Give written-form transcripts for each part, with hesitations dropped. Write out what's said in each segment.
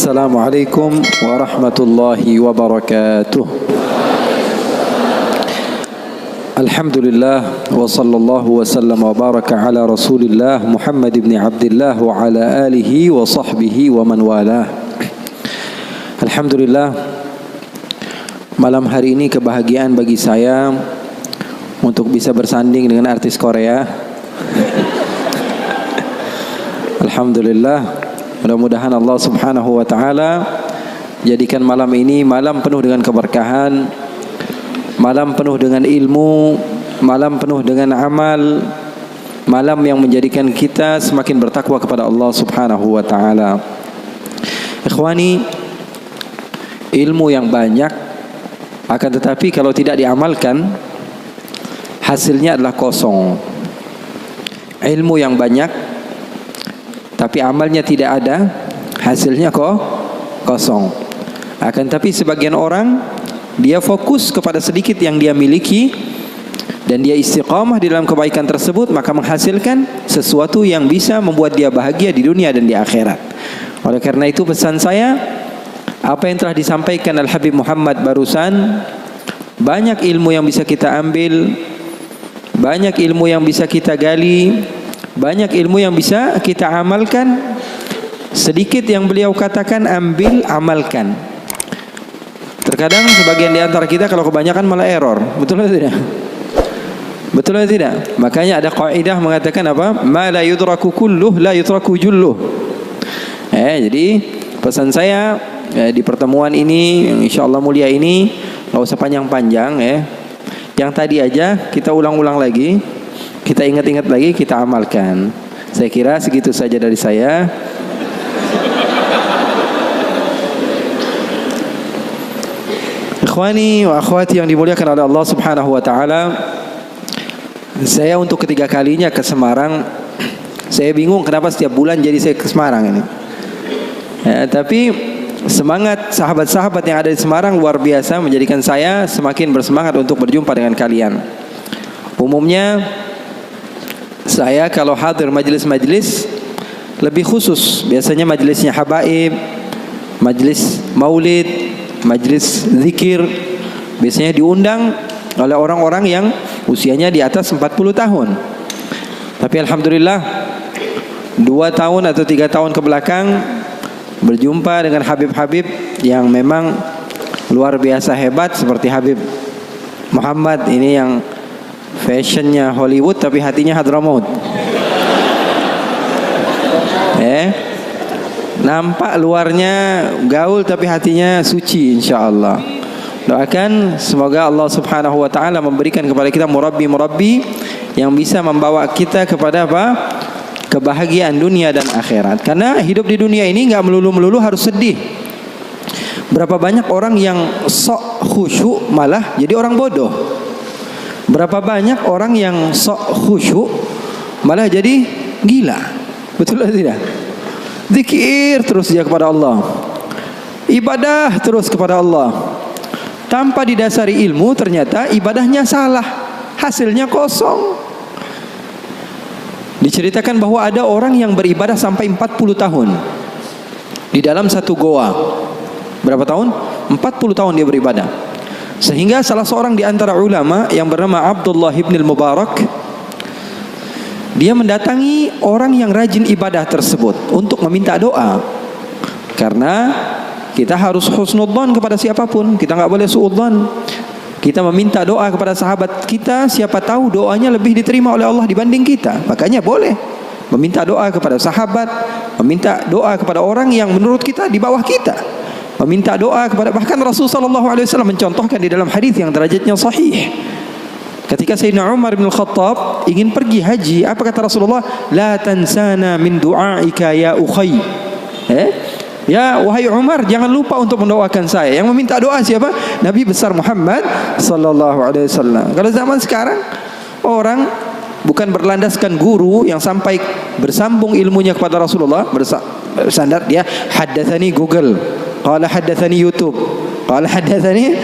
Assalamualaikum warahmatullahi wabarakatuh. Alhamdulillah wa sallallahu wa sallam wa baraka ala Rasulillah Muhammad ibn Abdullah wa ala alihi wa sahbihi wa man walah. Alhamdulillah, malam hari ini kebahagiaan bagi saya untuk bisa bersanding dengan artis Korea. Alhamdulillah. Mudah-mudahan Allah subhanahu wa ta'ala jadikan malam ini malam penuh dengan keberkahan, malam penuh dengan ilmu, malam penuh dengan amal, malam yang menjadikan kita semakin bertakwa kepada Allah subhanahu wa ta'ala. Ikhwani, ilmu yang banyak akan tetapi kalau tidak diamalkan hasilnya adalah kosong. Ilmu yang banyak tapi amalnya tidak ada, hasilnya kok kosong. Akan tapi sebagian orang dia fokus kepada sedikit yang dia miliki dan dia istiqamah di dalam kebaikan tersebut, maka menghasilkan sesuatu yang bisa membuat dia bahagia di dunia dan di akhirat. Oleh karena itu pesan saya, apa yang telah disampaikan Al-Habib Muhammad barusan, banyak ilmu yang bisa kita ambil, banyak ilmu yang bisa kita gali, banyak ilmu yang bisa kita amalkan. Sedikit yang beliau katakan ambil, amalkan. Terkadang sebagian di antara kita kalau kebanyakan malah error. Betul atau tidak? Betul atau tidak? Makanya ada kaidah mengatakan apa? Ma la yudraku kulluh la yutraku julluh. Jadi pesan saya di pertemuan ini insyaallah mulia ini enggak usah panjang-panjang ya. Yang tadi aja kita ulang-ulang lagi, kita ingat-ingat lagi, kita amalkan. Saya kira segitu saja dari saya. Ikhwani wa akhwati yang dimuliakan oleh Allah subhanahu wa ta'ala, saya untuk ketiga kalinya ke Semarang. Saya bingung kenapa setiap bulan jadi saya ke Semarang ini. Tapi semangat sahabat-sahabat yang ada di Semarang luar biasa, menjadikan saya semakin bersemangat untuk berjumpa dengan kalian. Umumnya saya kalau hadir majelis-majelis lebih khusus, biasanya majelisnya habaib, majelis maulid, majelis zikir, biasanya diundang oleh orang-orang yang usianya di atas 40 tahun. Tapi alhamdulillah 2 tahun atau 3 tahun ke belakang berjumpa dengan Habib-Habib yang memang luar biasa hebat, seperti Habib Muhammad ini yang fashionnya Hollywood tapi hatinya Hadramaut. Nampak luarnya gaul tapi hatinya suci insyaallah. Doakan semoga Allah subhanahu wa ta'ala memberikan kepada kita murabbi-murabbi yang bisa membawa kita kepada apa? Kebahagiaan dunia dan akhirat. Karena hidup di dunia ini enggak melulu-melulu harus sedih. Berapa banyak orang yang sok khusyuk malah jadi orang bodoh. Berapa banyak orang yang sok khusyuk malah jadi gila. Betul atau tidak? Zikir terus dia kepada Allah, ibadah terus kepada Allah, tanpa didasari ilmu, ternyata ibadahnya salah, hasilnya kosong. Diceritakan bahwa ada orang yang beribadah sampai 40 tahun di dalam satu goa. Berapa tahun? 40 tahun dia beribadah. Sehingga salah seorang di antara ulama yang bernama Abdullah ibn al-Mubarak, dia mendatangi orang yang rajin ibadah tersebut untuk meminta doa. Karena kita harus husnudzan kepada siapapun, kita enggak boleh suudzan. Kita meminta doa kepada sahabat kita, siapa tahu doanya lebih diterima oleh Allah dibanding kita. Makanya boleh meminta doa kepada sahabat, meminta doa kepada orang yang menurut kita di bawah kita, meminta doa kepada, bahkan Rasulullah SAW mencontohkan di dalam hadis yang derajatnya sahih. Ketika Sayyidina Umar bin Khattab ingin pergi haji, apa kata Rasulullah? La tansana min du'aika ya ukhay. Ya wahai Umar, jangan lupa untuk mendoakan saya. Yang meminta doa siapa? Nabi besar Muhammad sallallahu alaihi wasallam. Kalau zaman sekarang orang bukan berlandaskan guru yang sampai bersambung ilmunya kepada Rasulullah, bersandar dia haddatsani Google, qala haddatsani YouTube, qala haddatsani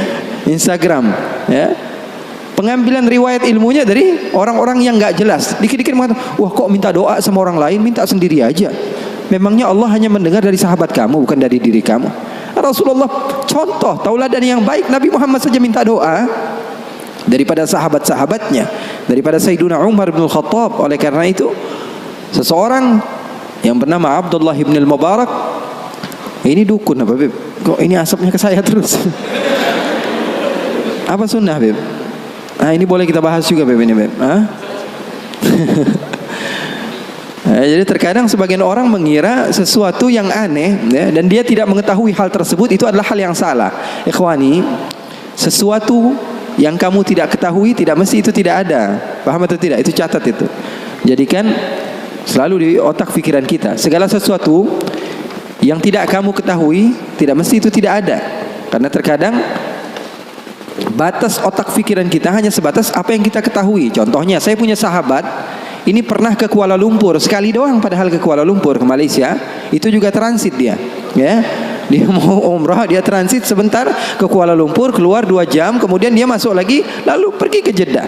Instagram, ya. Pengambilan riwayat ilmunya dari orang-orang yang enggak jelas. Dikit-dikit mengatakan, "Wah, kok minta doa sama orang lain, minta sendiri aja." memangnya Allah hanya mendengar dari sahabat kamu, bukan dari diri kamu? Rasulullah contoh tauladan yang baik. Nabi Muhammad saja minta doa daripada sahabat-sahabatnya, daripada Sayyiduna Umar bin Khattab. Oleh karena itu, seseorang yang bernama Abdullah bin Al-Mubarak, ini dukun apa Beb? Kok ini asapnya ke saya terus? Apa sunnah Beb? Nah, ini boleh kita bahas juga Beb ini Beb. Jadi terkadang sebagian orang mengira sesuatu yang aneh, ya, dan dia tidak mengetahui hal tersebut itu adalah hal yang salah. Ikhwani, sesuatu yang kamu tidak ketahui tidak mesti itu tidak ada. Paham atau tidak? Itu catat itu. Jadikan selalu di otak pikiran kita, segala sesuatu yang tidak kamu ketahui tidak mesti itu tidak ada. Karena terkadang batas otak pikiran kita hanya sebatas apa yang kita ketahui. Contohnya, saya punya sahabat ini pernah ke Kuala Lumpur sekali doang, padahal ke Kuala Lumpur, ke Malaysia, itu juga transit dia, ya. Dia mau umrah, dia transit sebentar ke Kuala Lumpur, keluar 2 jam, kemudian dia masuk lagi, lalu pergi ke Jeddah.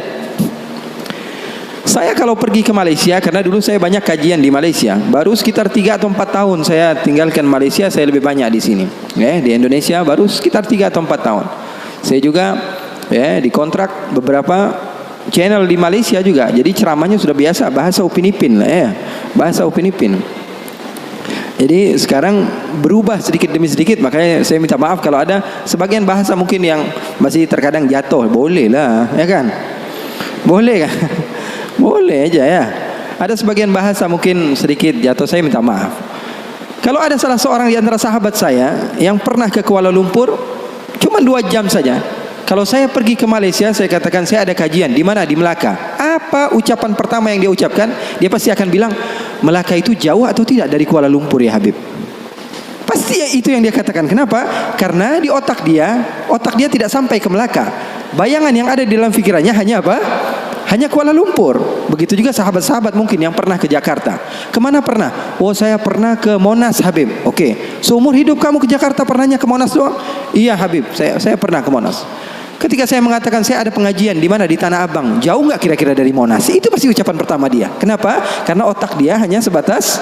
Saya kalau pergi ke Malaysia, karena dulu saya banyak kajian di Malaysia, baru sekitar 3 atau 4 tahun saya tinggalkan Malaysia, saya lebih banyak di sini, ya. Di Indonesia baru sekitar 3 atau 4 tahun. Saya juga, ya, dikontrak beberapa channel di Malaysia juga. Jadi ceramahnya sudah biasa bahasa Upin Ipin lah, ya. Bahasa Upin Ipin. Jadi sekarang berubah sedikit demi sedikit, makanya saya minta maaf kalau ada sebagian bahasa mungkin yang masih terkadang jatuh. Boleh lah, ya kan? Boleh kan? Boleh aja ya. Ada sebagian bahasa mungkin sedikit jatuh, saya minta maaf. Kalau ada salah seorang di antara sahabat saya yang pernah ke Kuala Lumpur cuma 2 jam saja. Kalau saya pergi ke Malaysia, saya katakan saya ada kajian di mana? Di Melaka. Apa ucapan pertama yang dia ucapkan? Dia pasti akan bilang, Melaka itu jauh atau tidak dari Kuala Lumpur ya Habib? Pasti itu yang dia katakan. Kenapa? Karena di otak dia tidak sampai ke Melaka. Bayangan yang ada di dalam pikirannya hanya apa? Hanya Kuala Lumpur. Begitu juga sahabat-sahabat mungkin yang pernah ke Jakarta. Kemana pernah? Oh, saya pernah ke Monas Habib. Oke. Seumur hidup kamu ke Jakarta pernahnya ke Monas doang? Iya Habib, saya pernah ke Monas. Ketika saya mengatakan saya ada pengajian di mana? Di Tanah Abang. Jauh nggak kira-kira dari Monas? Itu pasti ucapan pertama dia. Kenapa? Karena otak dia hanya sebatas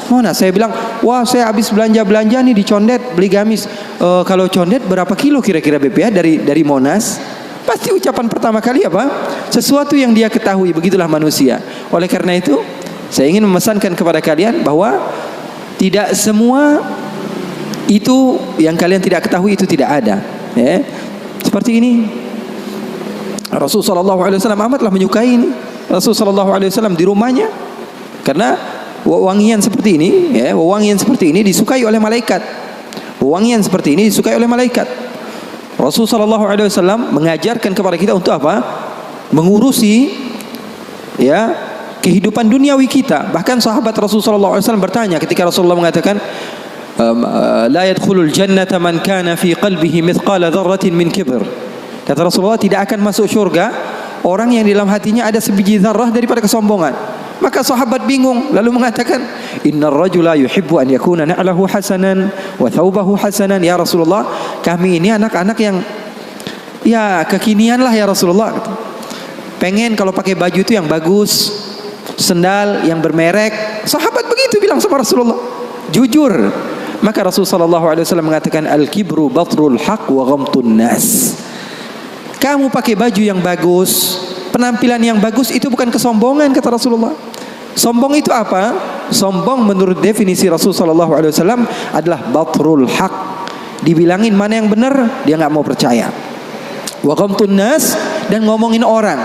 Monas. Saya bilang, wah saya habis belanja nih di Condet, beli gamis. Kalau Condet berapa kilo kira-kira Beb ya dari Monas? Pasti ucapan pertama kali apa? Sesuatu yang dia ketahui. Begitulah manusia. Oleh karena itu, saya ingin memesankan kepada kalian bahwa tidak semua itu yang kalian tidak ketahui itu tidak ada, ya. Seperti ini, Rasulullah SAW amatlah menyukai ini. Rasulullah SAW di rumahnya, karena wewangian seperti ini, ya, wewangian seperti ini disukai oleh malaikat. Wewangian seperti ini disukai oleh malaikat. Rasulullah SAW mengajarkan kepada kita untuk apa? Mengurusi, ya, kehidupan duniawi kita. Bahkan sahabat Rasulullah SAW bertanya ketika Rasulullah mengatakan, la yadkhulul jannata man kana fi qalbihi mithqala dzarratin min kibr. Kata Rasulullah, tidak akan masuk syurga orang yang di dalam hatinya ada sebiji zarrah daripada kesombongan. Maka sahabat bingung lalu mengatakan, innar rajula yuhibbu an yakuna na'lahu hasanan wa thawbahu hasanan. Ya Rasulullah, kami ini anak-anak yang ya kekinian lah ya Rasulullah. Pengen kalau pakai baju itu yang bagus, sendal yang bermerek. Sahabat begitu bilang sama Rasulullah, jujur. Maka Rasulullah SAW mengatakan, al-kibru batrul haq wa ghamtun nas. Kamu pakai baju yang bagus, penampilan yang bagus, itu bukan kesombongan, kata Rasulullah. Sombong itu apa? Sombong menurut definisi Rasulullah SAW adalah batrul haq. Dibilangin mana yang benar, dia nggak mau percaya. Wa ghamtun nas, dan ngomongin orang.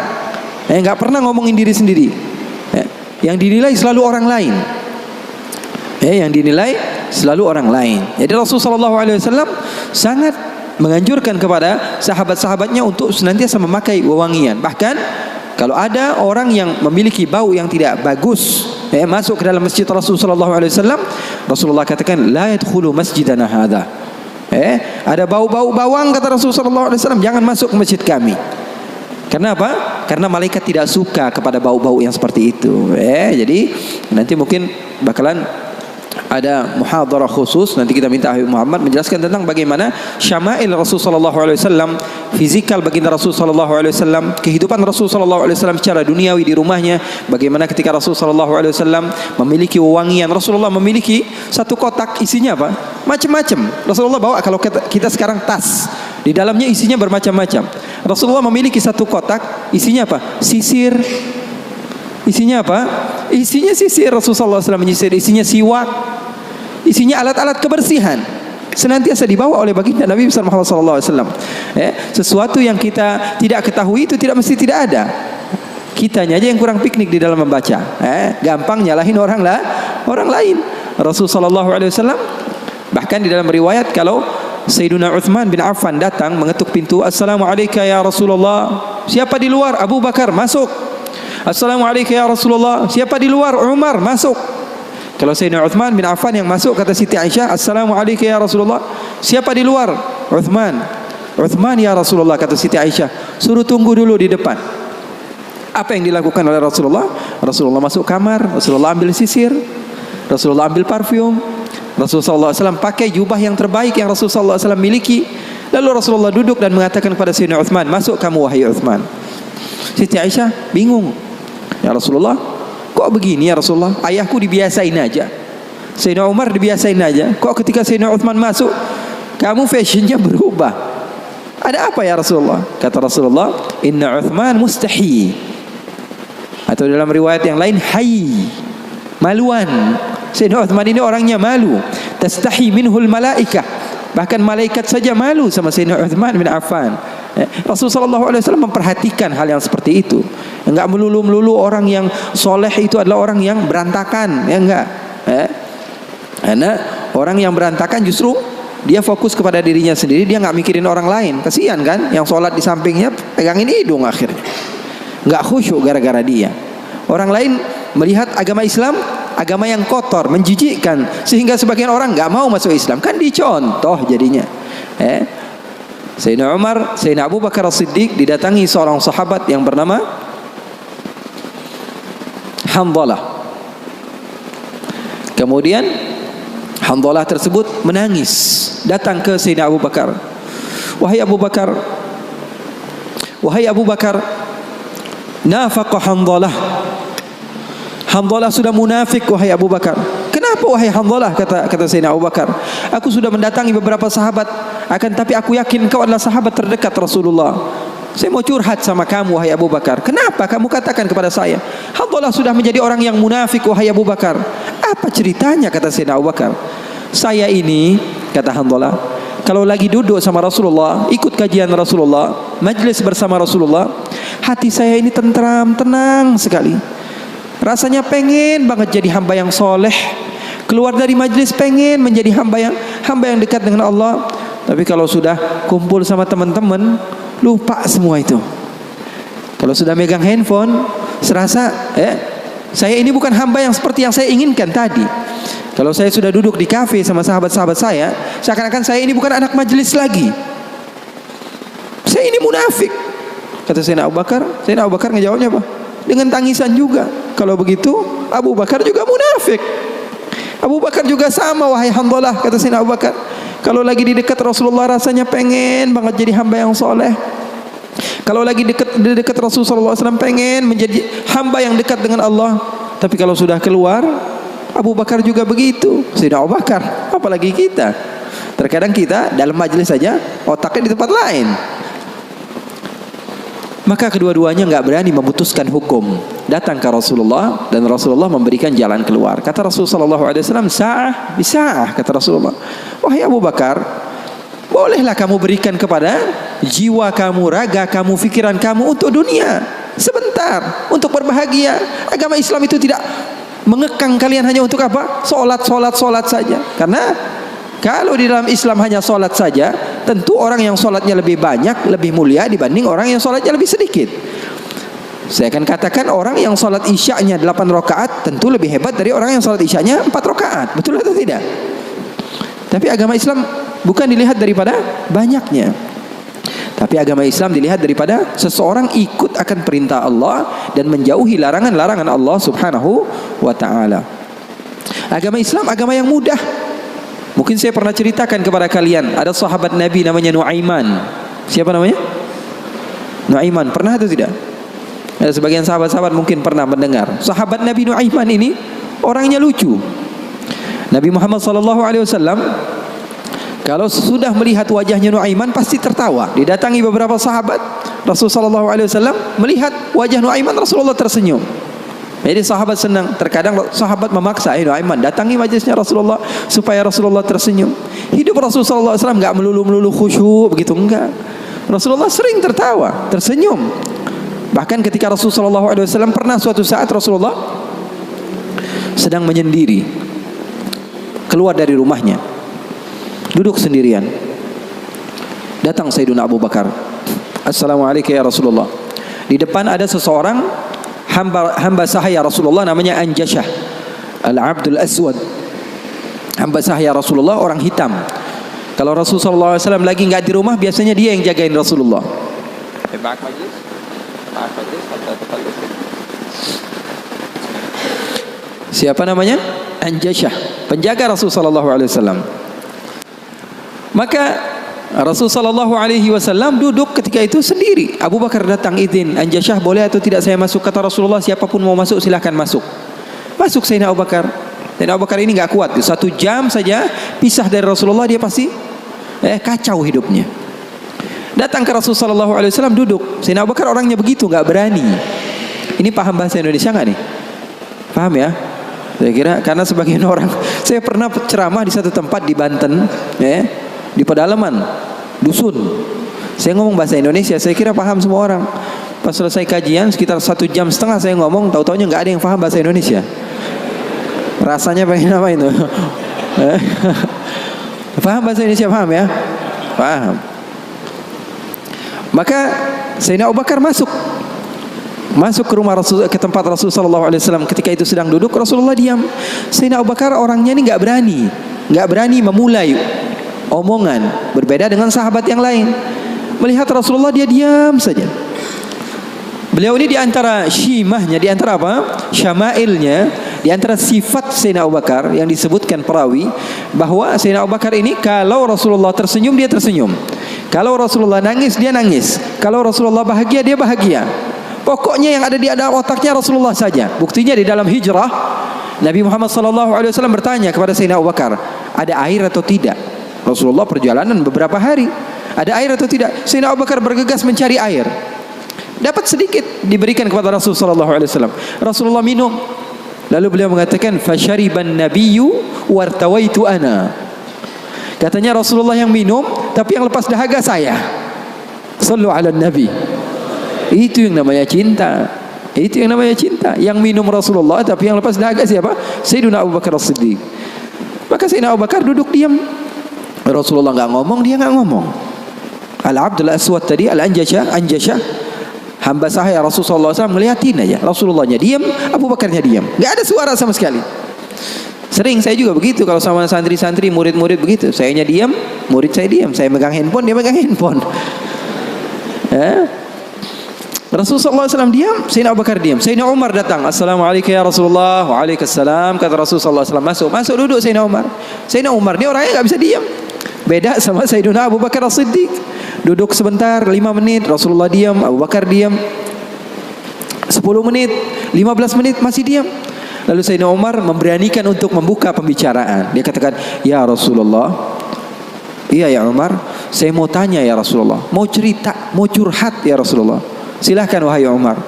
Nggak pernah ngomongin diri sendiri. Yang dinilai selalu orang lain. Yang dinilai selalu orang lain. Jadi Rasulullah SAW sangat menganjurkan kepada sahabat-sahabatnya untuk senantiasa memakai wewangian. Bahkan kalau ada orang yang memiliki bau yang tidak bagus, masuk ke dalam masjid Rasulullah SAW, Rasulullah katakan, la yadkhulu masjidana hadha. Ada bau-bau bawang, kata Rasulullah SAW, jangan masuk ke masjid kami. Karena apa? Karena malaikat tidak suka kepada bau-bau yang seperti itu. Jadi nanti mungkin bakalan ada muhadarah khusus, nanti kita minta Habib Muhammad menjelaskan tentang bagaimana syama'il Rasul sallallahu alaihi wasallam, fizikal baginda Rasul sallallahu alaihi wasallam, kehidupan Rasul sallallahu alaihi wasallam secara duniawi di rumahnya, bagaimana ketika Rasul sallallahu alaihi wasallam memiliki wewangian. Rasulullah memiliki satu kotak, isinya apa? Macam-macam. Rasulullah bawa, kalau kita sekarang tas, di dalamnya isinya bermacam-macam. Rasulullah memiliki satu kotak, isinya apa? Sisir. Isinya apa? Isinya sisir. Rasulullah SAW menyisir. Isinya siwak, isinya alat-alat kebersihan, senantiasa dibawa oleh baginda Nabi Muhammad SAW. Sesuatu yang kita tidak ketahui itu tidak mesti tidak ada. Kitanya aja yang kurang piknik di dalam membaca, gampang nyalahin orang lain. Rasulullah SAW bahkan di dalam riwayat, kalau Sayyiduna Uthman bin Affan datang mengetuk pintu, Assalamualaikum ya Rasulullah. Siapa di luar? Abu Bakar. Masuk. Assalamualaikum ya Rasulullah. Siapa di luar? Umar. Masuk. Kalau Sayyidina Uthman bin Affan yang masuk, kata Siti Aisyah, Assalamualaikum ya Rasulullah. Siapa di luar? Uthman. Uthman ya Rasulullah, kata Siti Aisyah. Suruh tunggu dulu di depan. Apa yang dilakukan oleh Rasulullah? Rasulullah masuk kamar, Rasulullah ambil sisir, Rasulullah ambil parfum, Rasulullah SAW pakai jubah yang terbaik yang Rasulullah SAW miliki. Lalu Rasulullah duduk dan mengatakan kepada Sayyidina Uthman, masuk kamu wahai Uthman. Siti Aisyah bingung, ya Rasulullah, kok begini ya Rasulullah? Ayahku dibiasain aja, Sayyidina Umar dibiasain aja, kok ketika Sayyidina Uthman masuk, kamu fashionnya berubah? Ada apa ya Rasulullah? Kata Rasulullah, Inna Uthman mustahi. Atau dalam riwayat yang lain, hayy, maluan. Sayyidina Uthman ini orangnya malu. Tastahi minhul malaikah. Bahkan malaikat saja malu sama Sayyidina Uthman bin Affan. Rasulullah SAW memperhatikan hal yang seperti itu. Enggak melulu orang yang soleh itu adalah orang yang berantakan, ya enggak. Karena orang yang berantakan justru dia fokus kepada dirinya sendiri, dia enggak mikirin orang lain. Kasihan kan, yang sholat di sampingnya pegangin hidung akhirnya. Enggak khusyuk gara-gara dia. Orang lain melihat agama Islam, agama yang kotor, menjijikkan, sehingga sebagian orang enggak mau masuk Islam. Kan dicontoh jadinya. Sayyidina Umar, Sayyidina Abu Bakar As-Siddiq didatangi seorang sahabat yang bernama Hanzalah. Kemudian Hanzalah tersebut menangis, datang ke Sayyidina Abu Bakar. Wahai Abu Bakar, wahai Abu Bakar, nafaqa Hanzalah. Hanzalah sudah munafik wahai Abu Bakar. Kenapa wahai Hanzalah? Kata Sayyidina Abu Bakar, aku sudah mendatangi beberapa sahabat, akan tapi aku yakin kau adalah sahabat terdekat Rasulullah. Saya mau curhat sama kamu wahai Abu Bakar. Kenapa kamu katakan kepada saya Hanzalah sudah menjadi orang yang munafik wahai Abu Bakar? Apa ceritanya? Kata Sayyidina Abu Bakar, saya ini, kata Hanzalah, kalau lagi duduk sama Rasulullah, ikut kajian Rasulullah, majlis bersama Rasulullah, hati saya ini tentram, tenang sekali. Rasanya pengen banget jadi hamba yang soleh. Keluar dari majlis pengen menjadi hamba yang dekat dengan Allah. Tapi kalau sudah kumpul sama teman-teman, lupa semua itu. Kalau sudah megang handphone, serasa saya ini bukan hamba yang seperti yang saya inginkan tadi. Kalau saya sudah duduk di kafe sama sahabat-sahabat saya, seakan-akan saya ini bukan anak majelis lagi. Saya ini munafik. Kata Sayyidina Abu Bakar. Sayyidina Abu Bakar ngejawabnya apa? Dengan tangisan juga. Kalau begitu Abu Bakar juga munafik. Abu Bakar juga sama wahai Hanzalah, kata Sayyidina Abu Bakar. Kalau lagi di dekat Rasulullah rasanya pengen banget jadi hamba yang soleh. Kalau lagi di dekat Rasulullah SAW pengen menjadi hamba yang dekat dengan Allah. Tapi kalau sudah keluar, Abu Bakar juga begitu. Sayyidina Abu Bakar, apalagi kita. Terkadang kita dalam majelis saja otaknya di tempat lain. Maka kedua-duanya enggak berani memutuskan hukum. Datang ke Rasulullah dan Rasulullah memberikan jalan keluar. Kata Rasulullah SAW, sa'ah bisa'ah, kata Rasulullah. Wahai Abu Bakar, bolehlah kamu berikan kepada jiwa kamu, raga kamu, pikiran kamu untuk dunia sebentar, untuk berbahagia. Agama Islam itu tidak mengekang kalian hanya untuk apa? Solat saja. Karena kalau di dalam Islam hanya solat saja, tentu orang yang solatnya lebih banyak, lebih mulia dibanding orang yang solatnya lebih sedikit. Saya akan katakan orang yang solat isya'nya 8 rakaat tentu lebih hebat dari orang yang solat isya'nya 4 rakaat. Betul atau tidak? Tapi agama Islam bukan dilihat daripada banyaknya, tapi agama Islam dilihat daripada seseorang ikut akan perintah Allah dan menjauhi larangan-larangan Allah Subhanahu wa ta'ala. Agama Islam agama yang mudah. Mungkin saya pernah ceritakan kepada kalian, ada sahabat Nabi namanya Nuaiman. Siapa namanya? Nuaiman. Pernah atau tidak? Ada sebagian sahabat-sahabat mungkin pernah mendengar. Sahabat Nabi Nuaiman ini orangnya lucu. Nabi Muhammad SAW kalau sudah melihat wajahnya Nuaiman pasti tertawa. Didatangi beberapa sahabat, Rasulullah SAW melihat wajah Nuaiman, Rasulullah tersenyum. Jadi sahabat senang. Terkadang sahabat memaksa, Nuaiman datangi majlisnya Rasulullah supaya Rasulullah tersenyum. Hidup Rasulullah SAW enggak melulu khusyuk begitu, enggak. Rasulullah sering tertawa, tersenyum. Bahkan ketika Rasulullah SAW pernah suatu saat Rasulullah sedang menyendiri, keluar dari rumahnya, duduk sendirian. Datang Sayyidina Abu Bakar. Assalamualaikum ya Rasulullah. Di depan ada seseorang hamba sahaya Rasulullah namanya Anjashah Al-Abdul Aswad. Hamba sahaya Rasulullah, orang hitam. Kalau Rasulullah SAW lagi nggak di rumah, biasanya dia yang jagain Rasulullah. Siapa namanya? Anjashah, penjaga Rasulullah SAW. Maka Rasulullah SAW duduk ketika itu sendiri. Abu Bakar datang, izin, Anjashah boleh atau tidak saya masuk? Kata Rasulullah, siapapun mau masuk silahkan masuk. Masuk Sayyidina Abu Bakar. Sayyidina Abu Bakar ini nggak kuat. 1 jam saja pisah dari Rasulullah, dia pasti kacau hidupnya. Datang ke Rasulullah SAW duduk. Sayyidina Abu Bakar orangnya begitu, nggak berani. Ini paham bahasa Indonesia nggak nih? Paham ya? Saya kira karena sebagian orang, saya pernah ceramah di satu tempat di Banten, di pedalaman dusun. Saya ngomong bahasa Indonesia, saya kira paham semua orang. Pas selesai kajian sekitar 1,5 jam saya ngomong, tahu-taunya nggak ada yang paham bahasa Indonesia. Rasanya pengen apa itu? Paham bahasa Indonesia, paham ya? Paham. Maka Sayyidina Abu Bakar masuk ke rumah Rasul, ke tempat Rasulullah SAW. Ketika itu sedang duduk, Rasulullah diam. Sayyidina Abu Bakar orangnya ini nggak berani memulai omongan, berbeda dengan sahabat yang lain. Melihat Rasulullah, dia diam saja. Beliau ini diantara syimahnya, diantara apa? Syama'ilnya, diantara sifat Sayyidina Abu Bakar yang disebutkan perawi, bahwa Sayyidina Abu Bakar ini kalau Rasulullah tersenyum, dia tersenyum. Kalau Rasulullah nangis, dia nangis. Kalau Rasulullah bahagia, dia bahagia. Pokoknya yang ada di dalam otaknya Rasulullah saja. Buktinya di dalam hijrah, Nabi Muhammad SAW bertanya kepada Sayyidina Abu Bakar, ada air atau tidak? Rasulullah perjalanan beberapa hari, ada air atau tidak? Sayyidina Abu Bakar bergegas mencari air. Dapat sedikit, diberikan kepada Rasulullah SAW. Rasulullah minum. Lalu beliau mengatakan, fasyariban nabiyyu wartawaitu ana. Katanya Rasulullah yang minum, tapi yang lepas dahaga saya. Sallu ala nabi. Itu yang namanya cinta. Itu yang namanya cinta. Yang minum Rasulullah, tapi yang lepas dahaga siapa? Sayyidina Abu Bakar As-Siddiq. Maka Sayyidina Abu Bakar duduk diam. Rasulullah nggak ngomong, dia nggak ngomong. Al-Abdul Aswad tadi, Anjashah, hamba sahaya Rasulullah SAW, ngeliatin aja. Rasulullahnya diam, Abu Bakarnya diam. Nggak ada suara sama sekali. Sering saya juga begitu kalau sama santri-santri, murid-murid begitu. Sayanya diam, murid saya diam. Saya megang handphone, dia megang handphone. Rasulullah SAW diam, Sayyidina Abu Bakar diam. Sayyidina Umar datang, Assalamualaikum ya Rasulullah. Waalaikumsalam. Kata Rasulullah SAW, masuk duduk Sayyidina Umar. Sayyidina Umar ini orangnya nggak bisa diam. Beda sama Sayyidina Abu Bakar As-Siddiq. Duduk sebentar, 5 menit, Rasulullah diam, Abu Bakar diam. 10 menit, 15 menit masih diam. Lalu Sayyidina Umar memberanikan untuk membuka pembicaraan. Dia katakan, ya Rasulullah, iya ya Umar, saya mau tanya ya Rasulullah, mau cerita, mau curhat ya Rasulullah. Silahkan wahai Umar.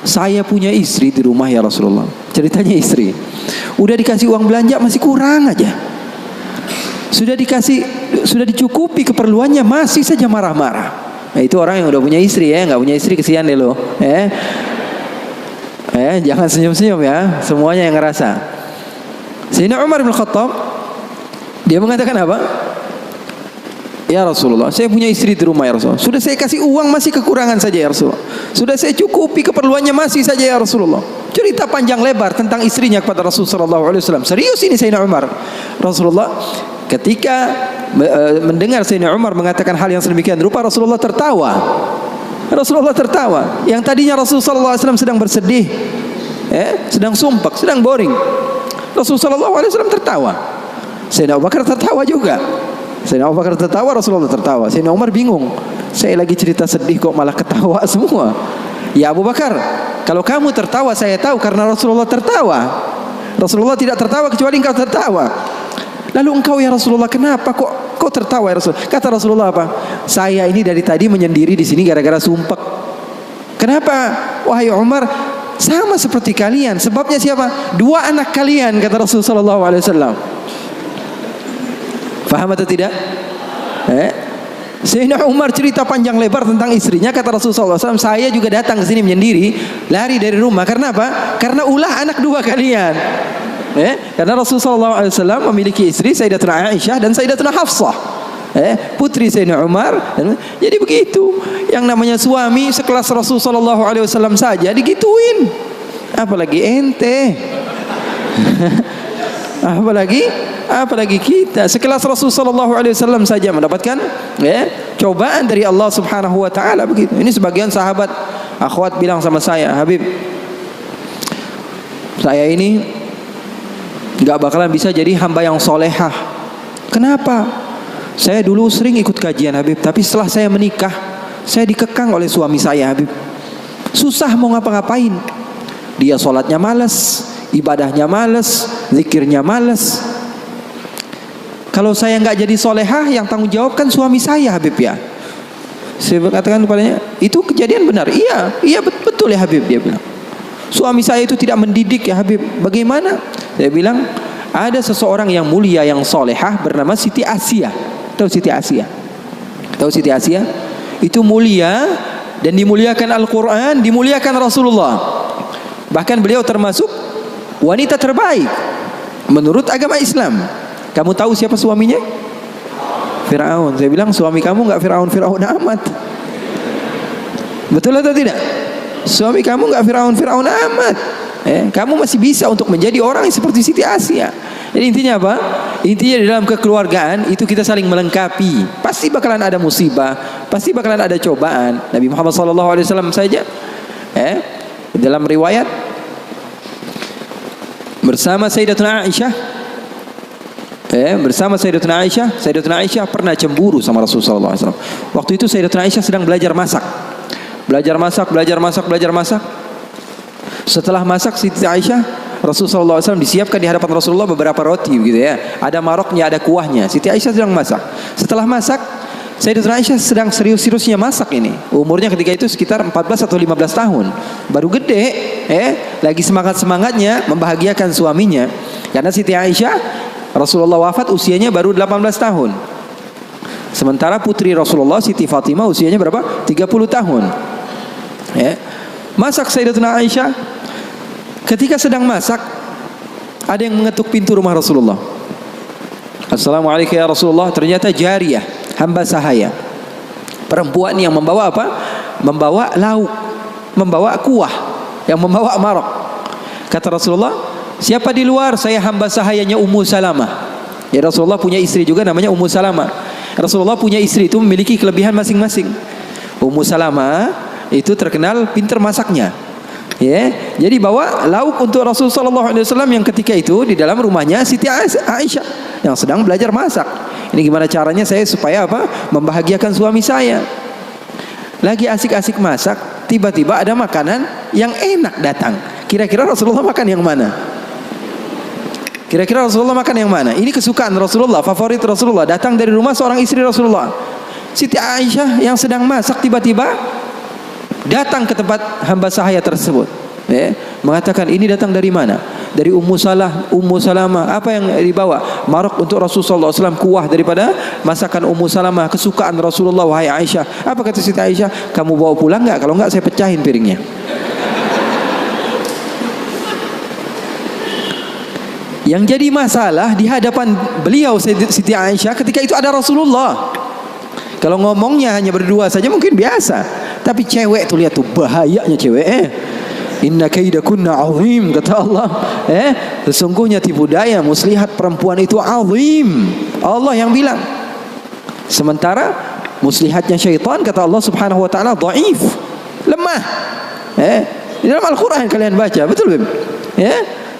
Saya punya istri di rumah ya Rasulullah. Ceritanya istri, udah dikasih uang belanja masih kurang aja. Sudah dicukupi keperluannya, masih saja marah-marah. Nah, itu orang yang udah punya istri ya, nggak punya istri kesian deh lo. Jangan senyum-senyum ya, semuanya yang ngerasa. Sayyidina Umar bin Khattab, dia mengatakan apa? Ya Rasulullah, saya punya istri di rumah ya Rasulullah. Sudah saya kasih uang masih kekurangan saja ya Rasulullah. Sudah saya cukupi keperluannya masih saja ya Rasulullah. Cerita panjang lebar tentang istrinya kepada Rasulullah SAW. Serius ini Sayyidina Umar. Rasulullah ketika mendengar Sayyidina Umar mengatakan hal yang sedemikian rupa, Rasulullah tertawa. Rasulullah tertawa. Yang tadinya Rasulullah SAW sedang bersedih, sedang sumpah, sedang boring. Rasulullah SAW tertawa. Sayyidina Abu Bakar tertawa juga. Sayyidina Abu Bakar tertawa, Rasulullah tertawa. Sayyidina Umar bingung. Saya lagi cerita sedih kok malah ketawa semua. Ya Abu Bakar, kalau kamu tertawa saya tahu karena Rasulullah tertawa. Rasulullah tidak tertawa kecuali engkau tertawa. Lalu engkau ya Rasulullah kenapa kok tertawa ya Rasul? Kata Rasulullah apa? Saya ini dari tadi menyendiri di sini gara-gara sumpek. Kenapa? Wahai Umar, sama seperti kalian. Sebabnya siapa? Dua anak kalian, kata Rasulullah SAW. Faham atau tidak? Sayyidina Umar cerita panjang lebar tentang istrinya. Kata Rasulullah SAW, saya juga datang ke sini menyendiri, lari dari rumah. Karena apa? Karena ulah anak dua kalian. Karena Rasulullah SAW memiliki istri Sayyidatuna Aisyah dan Sayyidatuna Hafsah, putri Sayyidina Umar. Jadi begitu. Yang namanya suami sekelas Rasulullah SAW saja digituin, apalagi ente. apalagi kita sekelas Rasulullah SAW saja mendapatkan cobaan dari Allah Subhanahu wa taala begitu. Ini sebagian sahabat akhwat bilang sama saya, Habib, saya ini enggak bakalan bisa jadi hamba yang solehah. Kenapa? Saya dulu sering ikut kajian Habib, tapi setelah saya menikah, saya dikekang oleh suami saya Habib. Susah mau ngapa-ngapain. Dia sholatnya malas, ibadahnya malas, zikirnya malas. Kalau saya nggak jadi solehah, yang tanggung jawab kan suami saya Habib ya. Saya katakan kepadanya, itu kejadian benar. Iya betul ya Habib, dia bilang. Suami saya itu tidak mendidik ya Habib. Bagaimana? Saya bilang, ada seseorang yang mulia yang solehah bernama Siti Asia. Tahu Siti Asia? Tahu Siti Asia? Itu mulia dan dimuliakan Al-Quran, dimuliakan Rasulullah. Bahkan beliau termasuk wanita terbaik menurut agama Islam. Kamu tahu siapa suaminya? Fir'aun. Saya bilang, suami kamu nggak Fir'aun amat. Betul atau tidak? Suami kamu nggak Fir'aun amat. Kamu masih bisa untuk menjadi orang seperti Siti Asia. Jadi intinya apa? Intinya di dalam kekeluargaan itu kita saling melengkapi. Pasti bakalan ada musibah, pasti bakalan ada cobaan. Nabi Muhammad SAW saja, dalam riwayat bersama Sayyidatuna Aisyah, Sayyidatuna Aisyah pernah cemburu sama Rasulullah SAW. Waktu itu Sayyidatuna Aisyah sedang belajar masak. Setelah masak Siti Aisyah, Rasulullah SAW disiapkan di hadapan Rasulullah beberapa roti begitu ya. Ada maroknya, ada kuahnya. Siti Aisyah sedang masak. Setelah masak, Sayyidatuna Aisyah sedang serius-seriusnya masak ini. Umurnya ketika itu sekitar 14 atau 15 tahun. Baru gede, lagi semangat-semangatnya membahagiakan suaminya. Karena Siti Aisyah, Rasulullah wafat usianya baru 18 tahun. Sementara putri Rasulullah Siti Fatimah usianya berapa? 30 tahun. Masak Sayyidatuna Aisyah. Ketika sedang masak, ada yang mengetuk pintu rumah Rasulullah. Assalamualaikum ya Rasulullah. Ternyata jariyah, hamba sahaya, perempuan yang membawa apa? Membawa lauk, membawa kuah, yang membawa marok. Kata Rasulullah, siapa di luar? Saya hamba sahayanya Ummu Salamah. Ya, Rasulullah punya istri juga namanya Ummu Salamah. Rasulullah punya istri itu memiliki kelebihan masing-masing. Ummu Salamah itu terkenal pintar masaknya. Jadi bawa lauk untuk Rasulullah SAW yang ketika itu di dalam rumahnya Siti Aisyah yang sedang belajar masak. Ini gimana caranya saya supaya apa? Membahagiakan suami saya. Lagi asik-asik masak, tiba-tiba ada makanan yang enak datang. Kira-kira Rasulullah makan yang mana? Kira-kira Rasulullah makan yang mana? Ini kesukaan Rasulullah, favorit Rasulullah. Datang dari rumah seorang istri Rasulullah. Siti Aisyah yang sedang masak tiba-tiba datang ke tempat hamba sahaya tersebut, mengatakan, ini datang dari mana? Dari Ummu Salamah. Apa yang dibawa? Marok untuk Rasulullah SAW, kuah daripada masakan Ummu Salamah, kesukaan Rasulullah. Wahai Aisyah, apa kata Siti Aisyah? Kamu bawa pulang nggak? Kalau nggak saya pecahin piringnya. Yang jadi masalah di hadapan beliau Siti Aisyah ketika itu ada Rasulullah. Kalau ngomongnya hanya berdua saja mungkin biasa, tapi cewek tuh lihat tuh bahayanya cewek. Inna kaidakunna azim, kata Allah. Sesungguhnya tipu daya muslihat perempuan itu azim. Allah yang bilang. Sementara muslihatnya syaitan kata Allah Subhanahu wa taala dhaif, lemah. Di dalam Al-Qur'an kalian baca, betul belum?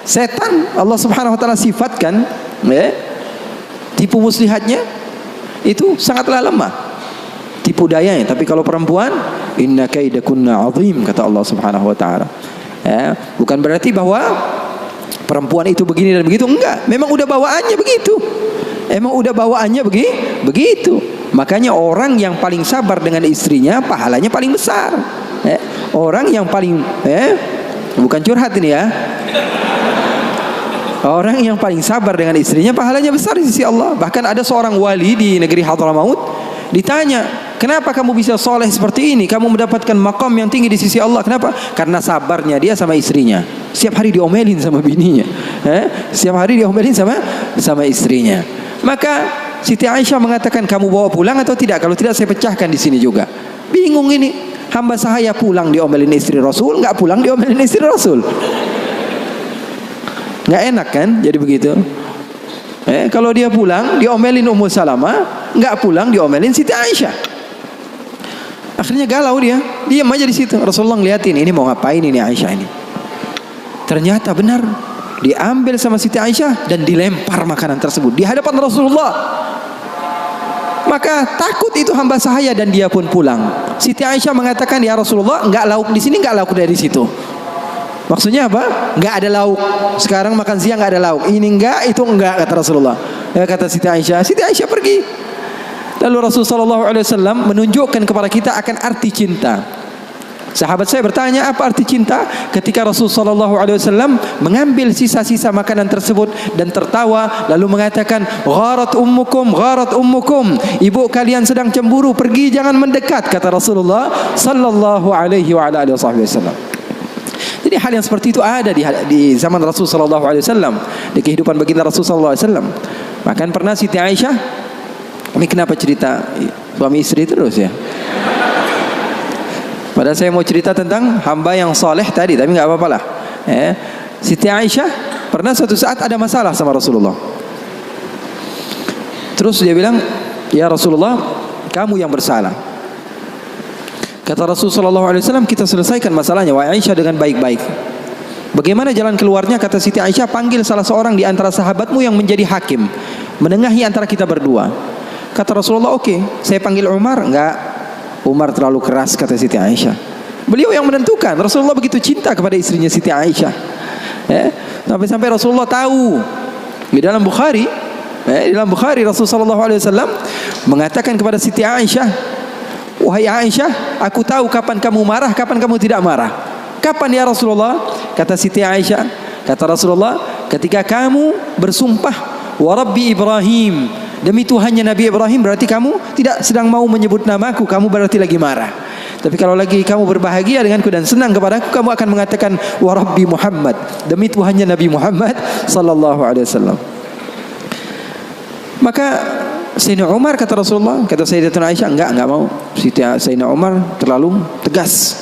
Setan Allah Subhanahu wa taala sifatkan tipu muslihatnya itu sangatlah lemah, tipu dayanya. Tapi kalau perempuan, inna kaidakunna azim, kata Allah Subhanahu wa taala. Bukan berarti bahwa perempuan itu begini dan begitu, enggak. Memang udah bawaannya begitu. Begitu. Makanya orang yang paling sabar dengan istrinya pahalanya paling besar. Orang yang paling bukan curhat ini ya. Orang yang paling sabar dengan istrinya pahalanya besar di sisi Allah. Bahkan ada seorang wali di negeri Hadramaut ditanya, kenapa kamu bisa soleh seperti ini? Kamu mendapatkan maqam yang tinggi di sisi Allah. Kenapa? Karena sabarnya dia sama istrinya. Setiap hari diomelin sama bininya. Setiap hari diomelin sama istrinya. Maka Siti Aisyah mengatakan, kamu bawa pulang atau tidak? Kalau tidak saya pecahkan di sini juga. Bingung ini. Hamba sahaya pulang diomelin istri Rasul, nggak pulang diomelin istri Rasul. Nggak enak kan? Jadi begitu. Kalau dia pulang diomelin Ummu Salamah, nggak pulang diomelin Siti Aisyah. Akhirnya galau dia, diam aja di situ. Rasulullah ngeliatin, ini mau ngapain ini Aisyah ini? Ternyata benar, diambil sama Siti Aisyah dan dilempar makanan tersebut di hadapan Rasulullah. Maka takut itu hamba sahaya dan dia pun pulang. Siti Aisyah mengatakan, ya Rasulullah, enggak lauk di sini, enggak lauk dari situ. Maksudnya apa? Enggak ada lauk. Sekarang makan siang enggak ada lauk. Ini enggak, itu enggak, kata Rasulullah. Kata Siti Aisyah. Siti Aisyah pergi. Lalu Rasulullah SAW menunjukkan kepada kita akan arti cinta. Sahabat saya bertanya, apa arti cinta? Ketika Rasulullah SAW mengambil sisa-sisa makanan tersebut dan tertawa, lalu mengatakan, gharat ummukum, ibu kalian sedang cemburu, pergi jangan mendekat, kata Rasulullah Sallallahu Alaihi Wasallam. Jadi hal yang seperti itu ada di zaman Rasulullah SAW, di kehidupan baginda Rasulullah SAW. Bahkan pernah Siti Aisyah, ini kenapa cerita suami istri terus ya? Padahal saya mau cerita tentang hamba yang soleh tadi, tapi nggak apa-apa lah. Siti Aisyah pernah suatu saat ada masalah sama Rasulullah. Terus dia bilang, ya Rasulullah, kamu yang bersalah. Kata Rasulullah SAW, kita selesaikan masalahnya, wahai Aisyah, dengan baik-baik. Bagaimana jalan keluarnya? Kata Siti Aisyah, panggil salah seorang di antara sahabatmu yang menjadi hakim, menengahi antara kita berdua. Kata Rasulullah, oke. Saya panggil Umar. Enggak, Umar terlalu keras, kata Siti Aisyah. Beliau yang menentukan. Rasulullah begitu cinta kepada istrinya Siti Aisyah. Sampai-sampai Rasulullah tahu. Di dalam Bukhari, Rasulullah SAW mengatakan kepada Siti Aisyah, wahai Aisyah, aku tahu kapan kamu marah, kapan kamu tidak marah. Kapan ya Rasulullah? Kata Siti Aisyah, kata Rasulullah, ketika kamu bersumpah, wa Rabbi Ibrahim, demi Tuhannya Nabi Ibrahim, berarti kamu tidak sedang mau menyebut namaku, kamu berarti lagi marah. Tapi kalau lagi kamu berbahagia denganku dan senang kepadaku, kamu akan mengatakan wa Rabbi Muhammad, demi Tuhannya Nabi Muhammad sallallahu alaihi wasallam. Maka Sayyidina Umar, kata Rasulullah, kata Sayyidatuna Aisyah, enggak mau. Sayyidina Umar terlalu tegas.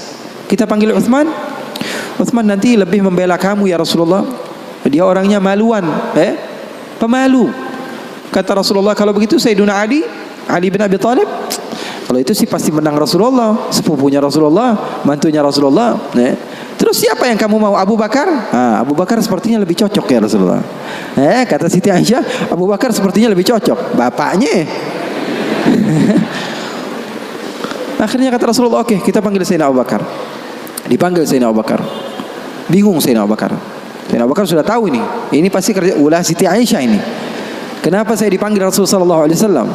Kita panggil Uthman. Uthman nanti lebih membela kamu ya Rasulullah. Dia orangnya maluan, pemalu. Kata Rasulullah, kalau begitu Sayyidina Ali bin Abi Thalib, kalau itu sih pasti menang Rasulullah, sepupunya Rasulullah, mantunya Rasulullah. Terus siapa yang kamu mau? Abu Bakar? Abu Bakar sepertinya lebih cocok ya Rasulullah. Kata Siti Aisyah, Abu Bakar sepertinya lebih cocok, bapaknya. Akhirnya kata Rasulullah, oke, kita panggil Sayyidina Abu Bakar. Dipanggil Sayyidina Abu Bakar. Bingung Sayyidina Abu Bakar. Sayyidina Abu Bakar sudah tahu ini pasti kerja ulah Siti Aisyah ini. Kenapa saya dipanggil Rasulullah SAW?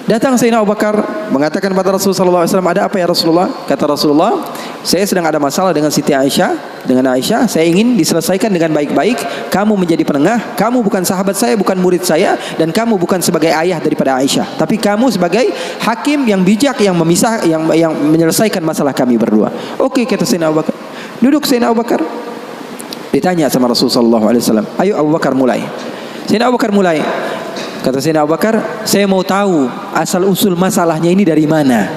Datang Sayyidina Abu Bakar mengatakan kepada Rasulullah SAW, ada apa ya Rasulullah? Kata Rasulullah, saya sedang ada masalah dengan Siti Aisyah, dengan Aisyah. Saya ingin diselesaikan dengan baik-baik. Kamu menjadi penengah. Kamu bukan sahabat saya, bukan murid saya, dan kamu bukan sebagai ayah daripada Aisyah, tapi kamu sebagai hakim yang bijak, yang memisah, yang menyelesaikan masalah kami berdua. Oke, kata Sayyidina Abu Bakar. Duduk Sayyidina Abu Bakar. Ditanya sama Rasulullah SAW, ayo Abu Bakar mulai. Sayyidina Abu Bakar mulai. Kata Sayyidina Abu Bakar, saya mau tahu asal usul masalahnya ini dari mana.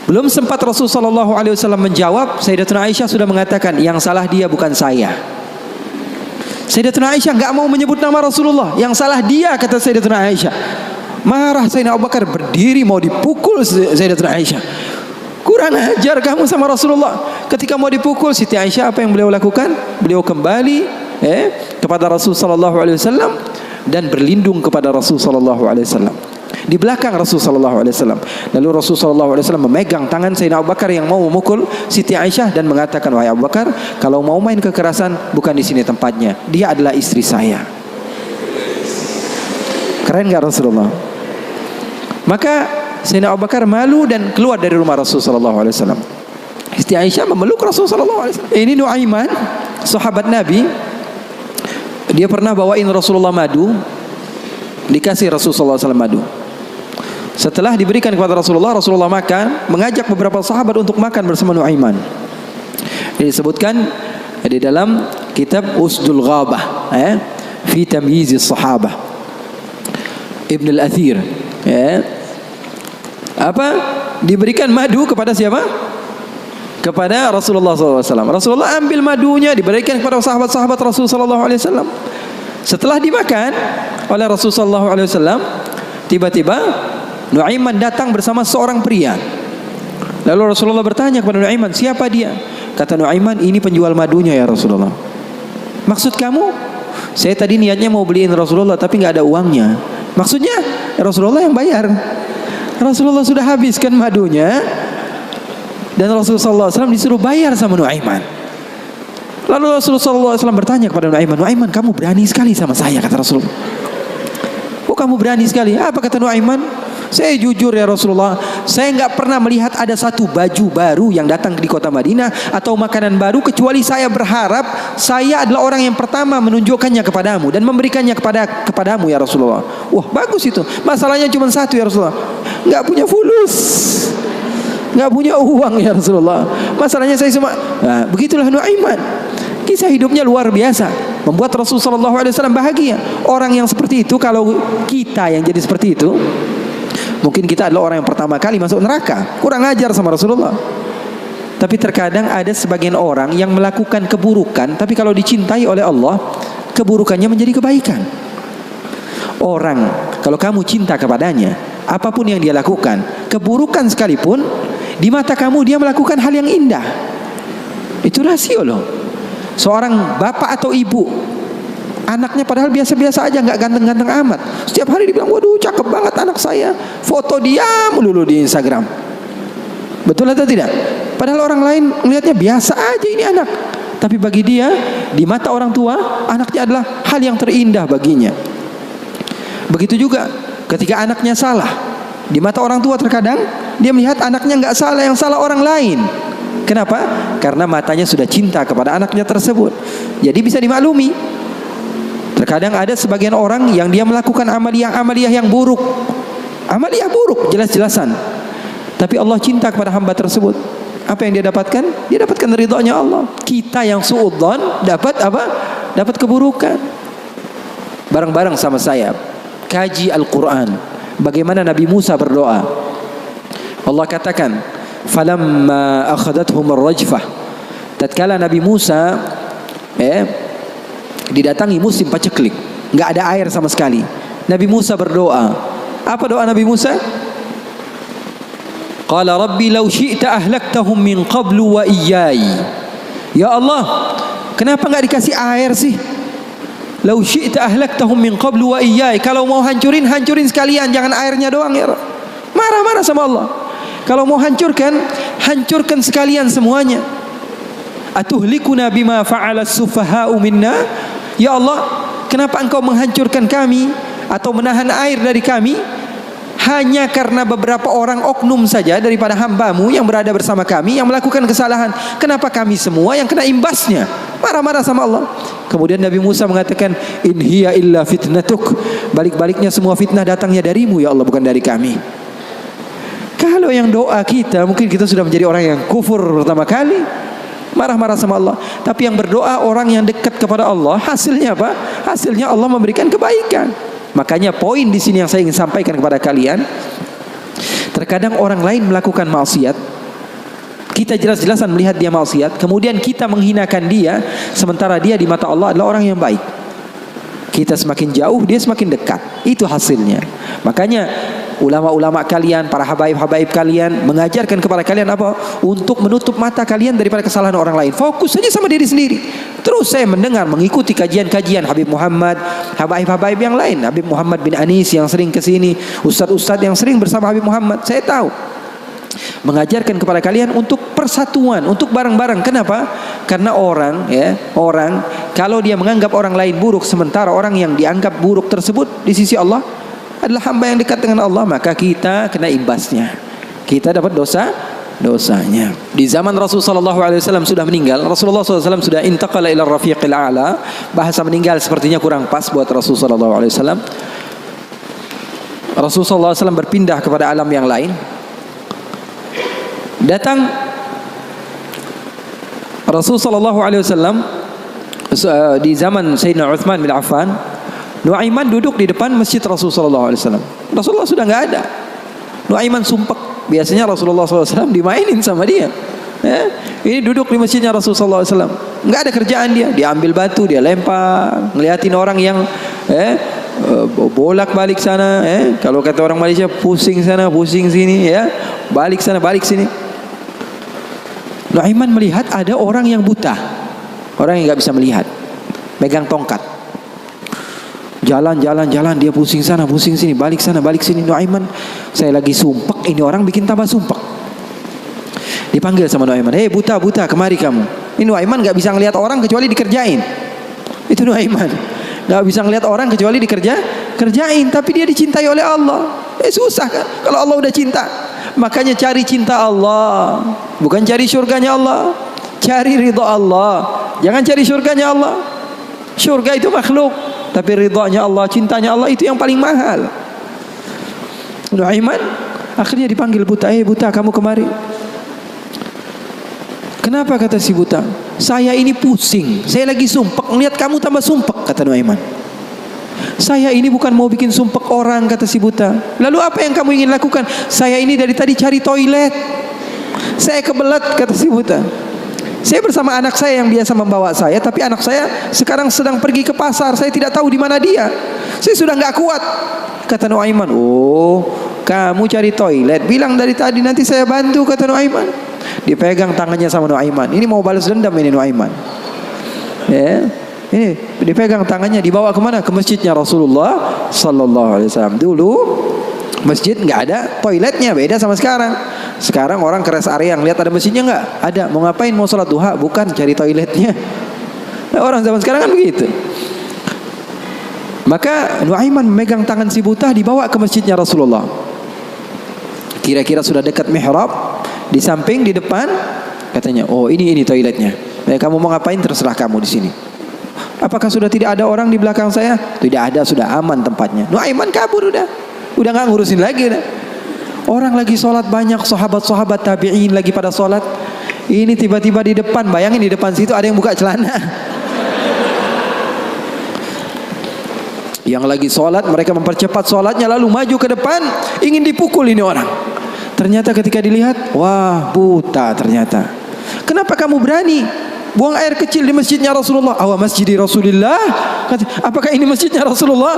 Belum sempat Rasulullah SAW menjawab, Sayyidatuna Aisyah sudah mengatakan, yang salah dia bukan saya. Sayyidatuna Aisyah enggak mau menyebut nama Rasulullah, yang salah dia, kata Sayyidatuna Aisyah. Marah Sayyidina Abu Bakar, berdiri mau dipukul Sayyidatuna Aisyah. Kurang ajar kamu sama Rasulullah. ketika mau dipukul Siti Aisyah, apa yang beliau lakukan? Beliau kembali kepada Rasul sallallahu alaihi wasallam dan berlindung kepada Rasul sallallahu alaihi wasallam. Di belakang Rasul sallallahu alaihi wasallam. Lalu Rasul sallallahu alaihi wasallam memegang tangan Sayyidina Abu Bakar yang mau memukul Siti Aisyah dan mengatakan, "Wahai Abu Bakar, kalau mau main kekerasan bukan di sini tempatnya. Dia adalah istri saya." Keren enggak Rasulullah? Maka Sayyidina Abu Bakar malu dan keluar dari rumah Rasul sallallahu alaihi wasallam. Siti Aisyah memeluk Rasul sallallahu alaihi wasallam. Ini Nuaiman, sahabat Nabi. Dia pernah bawain Rasulullah madu. Dikasih Rasulullah SAW madu. Setelah diberikan kepada Rasulullah, Rasulullah makan, mengajak beberapa sahabat untuk makan bersama Nuaiman. Disebutkan di dalam kitab Usdul Ghabah, fi tamyizis sahabah, Ibn al-Athir. Diberikan madu kepada siapa? Kepada Rasulullah SAW. Rasulullah ambil madunya, diberikan kepada sahabat-sahabat Rasulullah SAW. Setelah dimakan oleh Rasulullah SAW, tiba-tiba Nuaiman datang bersama seorang pria. Lalu Rasulullah bertanya kepada Nuaiman, siapa dia? Kata Nuaiman, ini penjual madunya ya Rasulullah. Maksud kamu? Saya tadi niatnya mau beliin Rasulullah tapi nggak ada uangnya. Maksudnya Rasulullah yang bayar. Rasulullah sudah habiskan madunya dan Rasulullah SAW disuruh bayar sama Nuaiman. Lalu Rasulullah SAW bertanya kepada Nuaiman, Nuaiman, kamu berani sekali sama saya, kata Rasulullah. Oh, kamu berani sekali. Apa kata Nuaiman? Saya jujur ya Rasulullah, saya nggak pernah melihat ada satu baju baru yang datang di kota Madinah atau makanan baru kecuali saya berharap saya adalah orang yang pertama menunjukkannya kepadamu dan memberikannya kepadamu ya Rasulullah. Wah, bagus itu. Masalahnya cuma satu ya Rasulullah, nggak punya fulus, nggak punya uang ya Rasulullah. Masalahnya saya semua. Nah, begitulah Nuaiman. Kisah hidupnya luar biasa, membuat Rasulullah SAW bahagia. Orang yang seperti itu, kalau kita yang jadi seperti itu, mungkin kita adalah orang yang pertama kali masuk neraka. Kurang ajar sama Rasulullah. Tapi terkadang ada sebagian orang yang melakukan keburukan, tapi kalau dicintai oleh Allah, keburukannya menjadi kebaikan. Orang, kalau kamu cinta kepadanya, apapun yang dia lakukan, keburukan sekalipun, di mata kamu dia melakukan hal yang indah. Itu rasio loh. Seorang bapak atau ibu, anaknya padahal biasa-biasa aja, nggak ganteng-ganteng amat, setiap hari dibilang, waduh cakep banget anak saya, foto dia melulu di Instagram. Betul atau tidak? Padahal orang lain melihatnya biasa aja ini anak, tapi bagi dia, di mata orang tua, anaknya adalah hal yang terindah baginya. Begitu juga ketika anaknya salah, di mata orang tua terkadang dia melihat anaknya nggak salah, yang salah orang lain. Kenapa? Karena matanya sudah cinta kepada anaknya tersebut. Jadi bisa dimaklumi. Terkadang ada sebagian orang yang dia melakukan amaliyah yang buruk. Amaliyah buruk, jelas-jelasan. Tapi Allah cinta kepada hamba tersebut. Apa yang dia dapatkan? Dia dapatkan ridhonya Allah. Kita yang suudzon dapat apa? Dapat keburukan. Bareng-bareng sama saya kaji Al-Quran. Bagaimana Nabi Musa berdoa. Allah katakan, falamma akhadathum ar-rajfah, tatkala Nabi Musa didatangi musim paceklik, enggak ada air sama sekali. Nabi Musa berdoa. Apa doa Nabi Musa? Qala rabbi law syi'ta ahlaktahum min qablu wa iyyai. Ya Allah, kenapa enggak dikasih air sih? Law syi'ta ahlaktahum min qablu wa iyyai. Kalau mau hancurin sekalian, jangan airnya doang ya. Marah-marah sama Allah. Kalau mau hancurkan sekalian semuanya. Atuhlikuna bima fa'ala as-sufaha'u minna? Ya Allah, kenapa engkau menghancurkan kami atau menahan air dari kami hanya karena beberapa orang oknum saja daripada hambamu yang berada bersama kami yang melakukan kesalahan? Kenapa kami semua yang kena imbasnya? Marah-marah sama Allah. Kemudian Nabi Musa mengatakan, in hiya illa fitnatuk. Balik-baliknya semua fitnah datangnya darimu ya Allah, bukan dari kami. Kalau yang doa kita, mungkin kita sudah menjadi orang yang kufur pertama kali, marah-marah sama Allah. Tapi yang berdoa orang yang dekat kepada Allah, hasilnya apa? Hasilnya Allah memberikan kebaikan. Makanya poin di sini yang saya ingin sampaikan kepada kalian, terkadang orang lain melakukan maksiat, kita jelas-jelasan melihat dia maksiat, kemudian kita menghinakan dia, sementara dia di mata Allah adalah orang yang baik. Kita semakin jauh, dia semakin dekat. Itu hasilnya. Makanya ulama-ulama kalian, para habaib-habaib kalian mengajarkan kepada kalian apa? Untuk menutup mata kalian daripada kesalahan orang lain. Fokus saja sama diri sendiri. Terus saya mendengar, mengikuti kajian-kajian Habib Muhammad, habaib-habaib yang lain, Habib Muhammad bin Anis yang sering ke sini, ustaz-ustaz yang sering bersama Habib Muhammad. Saya tahu mengajarkan kepada kalian untuk persatuan, untuk bareng-bareng. Kenapa? Karena orang kalau dia menganggap orang lain buruk, sementara orang yang dianggap buruk tersebut di sisi Allah adalah hamba yang dekat dengan Allah, maka kita kena imbasnya. Kita dapat dosanya. Di zaman Rasulullah SAW sudah meninggal, Rasulullah SAW sudah intaqala ila rafiqil a'la. Bahasa meninggal sepertinya kurang pas buat Rasulullah SAW. Rasulullah SAW berpindah kepada alam yang lain. Datang Rasulullah SAW di zaman Sayyidina Uthman bin Affan. Nuaiman duduk di depan masjid Rasulullah SAW. Rasulullah sudah nggak ada. Nuaiman sumpek. Biasanya Rasulullah SAW dimainin sama dia. Ini duduk di masjidnya Rasulullah SAW. Nggak ada kerjaan dia. Dia ambil batu, dia lempar, ngeliatin orang yang bolak balik sana. Kalau kata orang Malaysia, pusing sana, pusing sini, balik sana, balik sini. Nuaiman melihat ada orang yang buta, orang yang nggak bisa melihat, megang tongkat. Jalan, dia pusing sana, pusing sini, balik sana, balik sini. Nuaiman, saya lagi sumpek, ini orang bikin tambah sumpek. Dipanggil sama Nuaiman, hei buta, kemari kamu. Ini Nuaiman gak bisa ngelihat orang kecuali dikerjain. Itu Nuaiman, gak bisa ngelihat orang kecuali kerjain. Tapi dia dicintai oleh Allah. Susah kan, kalau Allah udah cinta. Makanya cari cinta Allah, bukan cari surganya Allah. Cari ridha Allah, jangan cari surganya Allah. Surga itu makhluk, tapi ridhanya Allah, cintanya Allah itu yang paling mahal. Nuaiman akhirnya dipanggil buta. Buta, kamu kemari. Kenapa, kata si buta? Saya ini pusing, saya lagi sumpek, ngeliat kamu tambah sumpek, kata Nuaiman. Saya ini bukan mau bikin sumpek orang, kata si buta. Lalu apa yang kamu ingin lakukan? Saya ini dari tadi cari toilet, saya kebelet, kata si buta. Saya bersama anak saya yang biasa membawa saya, tapi anak saya sekarang sedang pergi ke pasar. Saya tidak tahu di mana dia. Saya sudah nggak kuat. Kata Nuaiman, oh kamu cari toilet, bilang dari tadi, nanti saya bantu, kata Nuaiman. Dipegang tangannya sama Nuaiman. Ini mau balas dendam ini Nuaiman. Ini dipegang tangannya, dibawa kemana? Ke masjidnya Rasulullah Sallallahu Alaihi Wasallam. Dulu masjid nggak ada toiletnya, beda sama sekarang. Sekarang orang ke rest area yang lihat ada masjidnya nggak? Ada. Mau ngapain? Mau sholat duha? Bukan, cari toiletnya. Nah, orang zaman sekarang kan begitu. Maka Nuaiman memegang tangan si buta, dibawa ke masjidnya Rasulullah. Kira-kira sudah dekat mihrab, di samping, di depan, katanya, oh ini toiletnya. Kamu mau ngapain? Terserah kamu di sini. Apakah sudah tidak ada orang di belakang saya? Tidak ada, sudah aman tempatnya. Nuaiman kabur udah nggak ngurusin lagi udah. Orang lagi sholat banyak, sahabat-sahabat tabi'in lagi pada sholat. Ini tiba-tiba di depan, bayangin di depan situ ada yang buka celana. Yang lagi sholat, mereka mempercepat sholatnya, lalu maju ke depan, ingin dipukul ini orang. Ternyata ketika dilihat, wah buta ternyata. Kenapa kamu berani buang air kecil di masjidnya Rasulullah? Awa masjidi Rasulullah. Apakah ini masjidnya Rasulullah?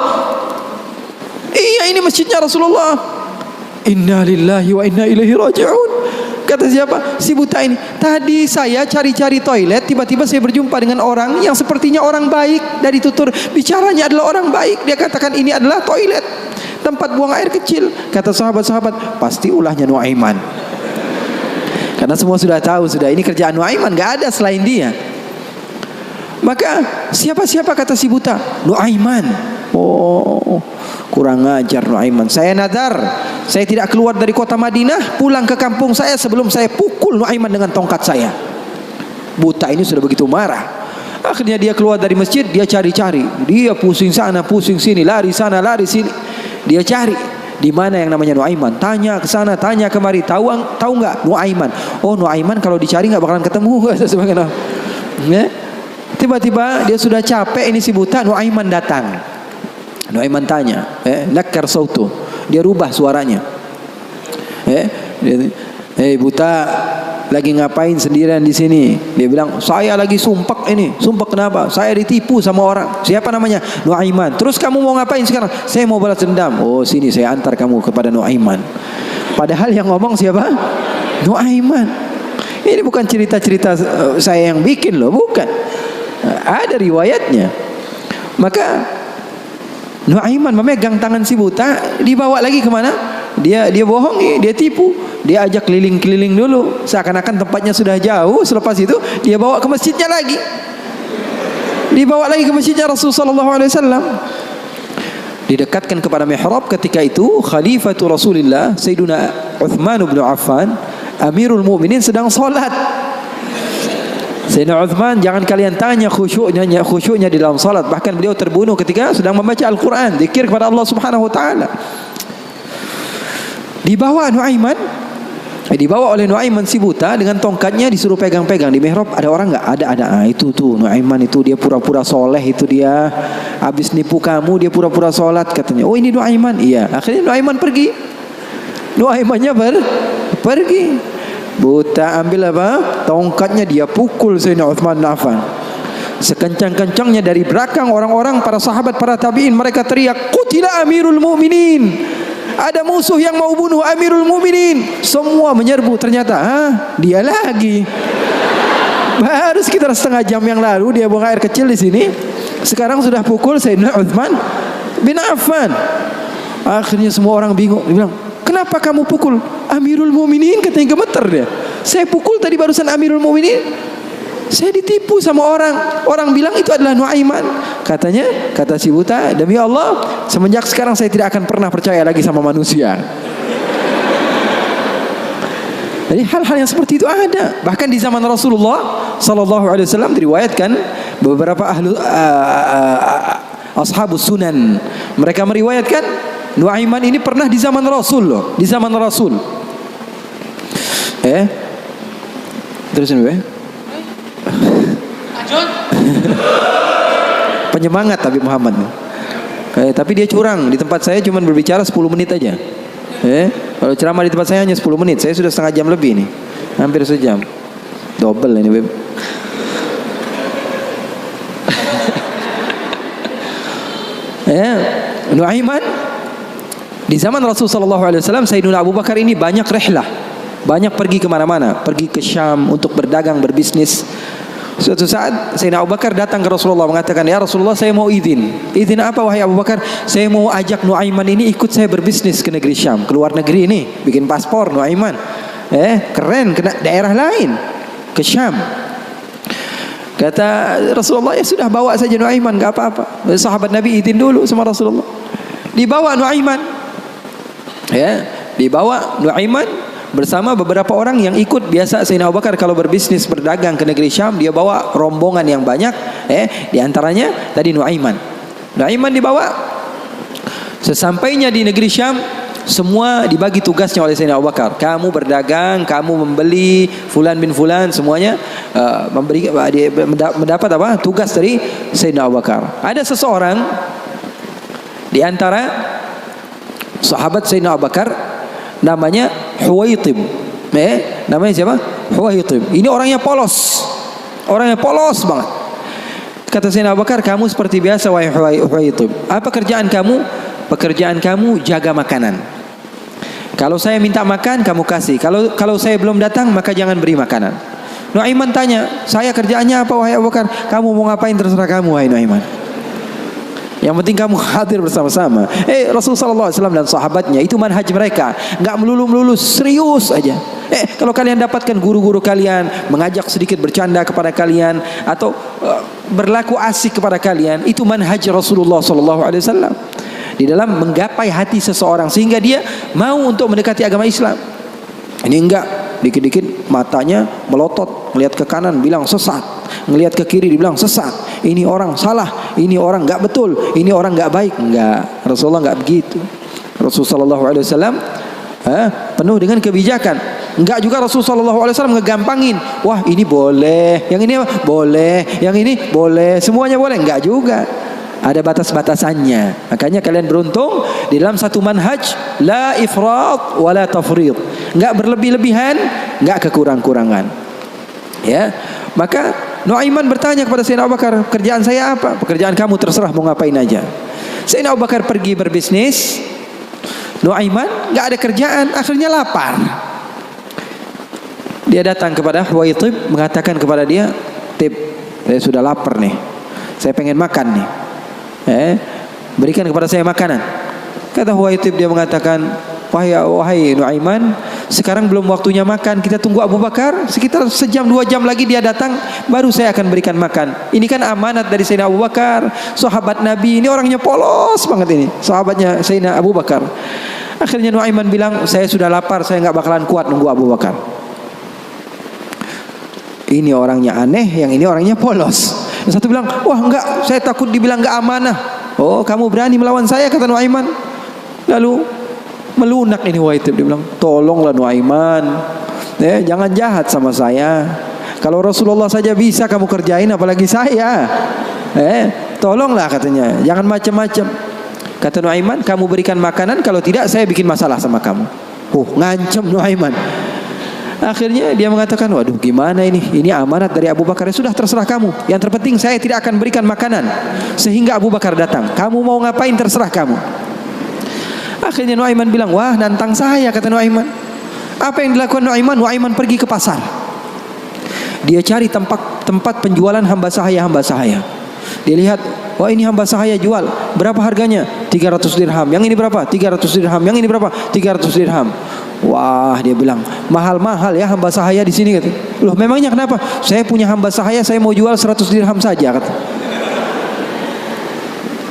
Iya, ini masjidnya Rasulullah. Inna lillahi wa inna ilaihi raji'un. Kata siapa? Si buta ini. Tadi saya cari-cari toilet, tiba-tiba saya berjumpa dengan orang yang sepertinya orang baik. Dari tutur bicaranya adalah orang baik. Dia katakan ini adalah toilet, tempat buang air kecil. Kata sahabat-sahabat, pasti ulahnya Nuaiman. Karena semua sudah tahu, sudah ini kerjaan Nuaiman, gak ada selain dia. Maka siapa-siapa, kata si buta? Nuaiman. Oh, kurang ajar Nuaiman. Saya nadar, saya tidak keluar dari kota Madinah, pulang ke kampung saya sebelum saya pukul Nuaiman dengan tongkat saya. Buta ini sudah begitu marah. Akhirnya dia keluar dari masjid, dia cari-cari. Dia pusing sana, pusing sini, lari sana, lari sini. Dia cari di mana yang namanya Nuaiman. Tanya ke sana, tanya kemari. Tahu nggak Nuaiman? Oh, Nuaiman kalau dicari nggak bakalan ketemu. Tiba-tiba dia sudah capek, ini si buta. Nuaiman datang. Nuaiman tanya, nakar sautu. Dia rubah suaranya. Buta, lagi ngapain sendirian di sini. Dia bilang, saya lagi sumpek ini. Sumpek kenapa? Saya ditipu sama orang. Siapa namanya? Nuaiman. Terus kamu mau ngapain sekarang? Saya mau balas dendam. Oh, sini saya antar kamu kepada Nuaiman. Padahal yang ngomong siapa? Nuaiman. Ini bukan cerita-cerita saya yang bikin loh, bukan. Ada riwayatnya. Maka Nuaiman memegang tangan si buta, dibawa lagi kemana? Dia bohongi, dia tipu, dia ajak keliling-keliling dulu, seakan-akan tempatnya sudah jauh. Selepas itu dia bawa ke masjidnya lagi, dibawa lagi ke masjidnya Rasulullah SAW. Didekatkan kepada mihrab. Ketika itu Khalifatul Rasulullah Sayyiduna Uthman bin Affan, Amirul Mukminin, sedang salat. Sayyidina Uthman, jangan kalian tanya khusyuknya di dalam salat. Bahkan beliau terbunuh ketika sedang membaca Al-Quran, zikir kepada Allah Subhanahu wa taala. Dibawa oleh Nuaiman si buta dengan tongkatnya, disuruh pegang-pegang di mihrab. Ada orang enggak? Ada. Itu tuh Nuaiman itu, dia pura-pura soleh itu, dia habis nipu kamu, dia pura-pura salat katanya. Oh, ini Nuaiman. Iya. Akhirnya Nuaiman pergi. Nuaimannya pergi. Buta ambil apa? Tongkatnya, dia pukul Sayyidina Uthman bin Affan. Sekencang-kencangnya dari belakang orang-orang, para sahabat, para tabi'in, mereka teriak, "Qutila Amirul Mukminin." Ada musuh yang mau bunuh Amirul Mukminin. Semua menyerbu. Ternyata, dia lagi. Baru sekitar setengah jam yang lalu dia buang air kecil di sini. Sekarang sudah pukul Sayyidina Uthman bin Affan. Akhirnya semua orang bingung. Dia bilang, kenapa kamu pukul Amirul Mukminin? Katanya gemeter dia. Saya pukul tadi barusan Amirul Mukminin. Saya ditipu sama orang. Orang bilang itu adalah Nuaiman. Katanya, kata si buta, demi Allah, semenjak sekarang saya tidak akan pernah percaya lagi sama manusia. Jadi hal-hal yang seperti itu ada. Bahkan di zaman Rasulullah sallallahu alaihi wasallam diriwayatkan beberapa ashabus sunan, mereka meriwayatkan Nuaiman ini pernah di zaman Rasul loh, di zaman Rasul. Terusin gue. Penyemangat Habib Muhammad. Tapi dia curang. Di tempat saya cuma berbicara 10 menit aja. Kalau ceramah di tempat saya hanya 10 menit. Saya sudah setengah jam lebih nih. Hampir sejam. Double ini, Beb. Nuaiman di zaman Rasulullah SAW, Sayyidina Abu Bakar ini banyak rihlah, banyak pergi kemana-mana, pergi ke Syam untuk berdagang, berbisnis. Suatu saat Sayyidina Abu Bakar datang ke Rasulullah mengatakan, ya Rasulullah, saya mau izin. Izin apa wahai Abu Bakar? Saya mau ajak Nuaiman ini ikut saya berbisnis ke negeri Syam, ke luar negeri ini, bikin paspor Nuaiman. Keren, ke daerah lain, ke Syam. Kata Rasulullah, ya sudah, bawa saja Nuaiman, enggak apa-apa. Sahabat Nabi izin dulu sama Rasulullah. Dibawa Nuaiman. Dibawa Nuaiman bersama beberapa orang yang ikut. Biasa Sayyidina Abu Bakar kalau berbisnis, berdagang ke negeri Syam, dia bawa rombongan yang banyak. Di antaranya tadi Nuaiman. Nuaiman dibawa. Sesampainya di negeri Syam, semua dibagi tugasnya oleh Sayyidina Abu Bakar. Kamu berdagang, kamu membeli, fulan bin fulan, semuanya mendapat apa? Tugas dari Sayyidina Abu Bakar. Ada seseorang di antara sahabat Sayyidina Abu Bakar, namanya Huwaitib. Namanya siapa? Huwaitib. Ini orangnya polos. Orangnya polos banget. Kata Sayyidina Abu Bakar, kamu seperti biasa wahai Huwaitib. Apa kerjaan kamu? Pekerjaan kamu jaga makanan. Kalau saya minta makan, kamu kasih. Kalau saya belum datang, maka jangan beri makanan. Nuaiman tanya, saya kerjaannya apa wahai Abu Bakar? Kamu mau ngapain terserah kamu wahai Nuaiman. Yang penting kamu hadir bersama-sama. Rasulullah SAW dan sahabatnya itu manhaj mereka, nggak melulu serius aja. Kalau kalian dapatkan guru-guru kalian mengajak sedikit bercanda kepada kalian atau berlaku asik kepada kalian, itu manhaj Rasulullah SAW di dalam menggapai hati seseorang sehingga dia mau untuk mendekati agama Islam. Ini enggak, dikit-dikit matanya melotot, melihat ke kanan bilang sesat, ngelihat ke kiri dibilang sesat, ini orang salah, ini orang enggak betul, ini orang enggak baik. Enggak, Rasulullah enggak begitu. Rasulullah SAW penuh dengan kebijakan. Enggak juga Rasulullah SAW ngegampangin. Wah, ini boleh, yang ini boleh, yang ini boleh, semuanya boleh. Enggak juga, ada batas-batasannya. Makanya kalian beruntung di dalam satu manhaj, la ifrat wa la tafrid. Enggak berlebih-lebihan, nggak kekurang-kurangan. Ya, maka Nuaiman bertanya kepada Sayyidina Abu Bakar, kerjaan saya apa? Pekerjaan kamu terserah mau ngapain aja. Sayyidina Abu Bakar pergi berbisnis, Nuaiman nggak ada kerjaan, akhirnya lapar. Dia datang kepada Huwaitib, mengatakan kepada dia, Tib, saya sudah lapar nih, saya pengen makan nih, berikan kepada saya makanan. Kata Huwaitib, dia mengatakan, wahai Nuaiman, sekarang belum waktunya makan, kita tunggu Abu Bakar sekitar sejam 2 jam lagi dia datang, baru saya akan berikan makan. Ini kan amanat dari Sayyidina Abu Bakar, sahabat Nabi, ini orangnya polos banget ini, sahabatnya Sayyidina Abu Bakar. Akhirnya Nuaiman bilang, saya sudah lapar, saya nggak bakalan kuat nunggu Abu Bakar. Ini orangnya aneh, yang ini orangnya polos. Yang satu bilang, wah enggak, saya takut dibilang enggak amanah. Oh, kamu berani melawan saya, kata Nuaiman. Lalu melunak ini Huwaitib, dia bilang, tolonglah Nuaiman, jangan jahat sama saya. Kalau Rasulullah saja bisa kamu kerjain, apalagi saya. Tolonglah katanya, jangan macam-macam. Kata Nuaiman, kamu berikan makanan, kalau tidak saya bikin masalah sama kamu. Ngancam Nuaiman. Akhirnya dia mengatakan, waduh gimana ini? Ini amanat dari Abu Bakar, sudah terserah kamu. Yang terpenting saya tidak akan berikan makanan sehingga Abu Bakar datang. Kamu mau ngapain terserah kamu. Akhirnya Nuaiman bilang, wah nantang saya, kata Nuaiman. Apa yang dilakukan Nuaiman? Nuaiman pergi ke pasar. Dia cari tempat penjualan hamba sahaya. Dia lihat, wah ini hamba sahaya jual, berapa harganya? 300 dirham. Yang ini berapa? 300 dirham. Yang ini berapa? 300 dirham. Wah, dia bilang, mahal-mahal ya hamba sahaya di sini, kata. Loh, memangnya kenapa? Saya punya hamba sahaya, saya mau jual 100 dirham saja, kata.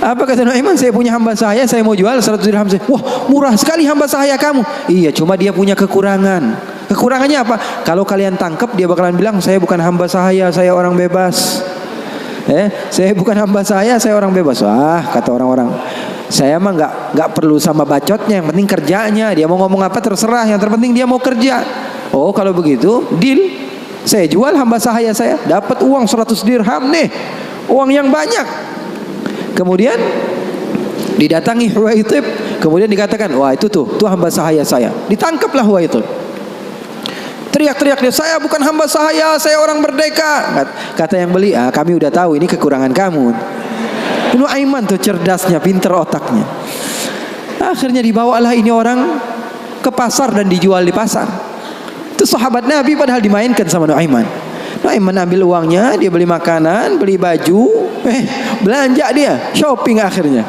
Apa kata Nuaiman? Saya punya hamba sahaya, saya mau jual 100 dirham saja. Wah, murah sekali hamba sahaya kamu. Iya, cuma dia punya kekurangan. Kekurangannya apa? Kalau kalian tangkap, dia bakalan bilang, saya bukan hamba sahaya, saya orang bebas. Saya bukan hamba saya orang bebas. Wah, kata orang-orang, saya mah nggak perlu sama bacotnya, yang penting kerjanya. Dia mau ngomong apa terserah, yang terpenting dia mau kerja. Oh, kalau begitu deal, saya jual hamba sahaya saya, dapat uang 100 dirham nih, uang yang banyak. Kemudian didatangi Huwaitib, kemudian dikatakan, wah itu tuh hamba sahaya saya. Ditangkaplah Huwaitib. Teriak-teriak dia, saya bukan hamba sahaya, saya orang merdeka. Kata yang beli, kami udah tahu ini kekurangan kamu. Nuaiman tuh cerdasnya, pinter otaknya. Akhirnya dibawalah ini orang ke pasar dan dijual di pasar. Itu sahabat Nabi padahal dimainkan sama Nuaiman. Nuaiman ambil uangnya, dia beli makanan, beli baju, belanja dia, shopping akhirnya.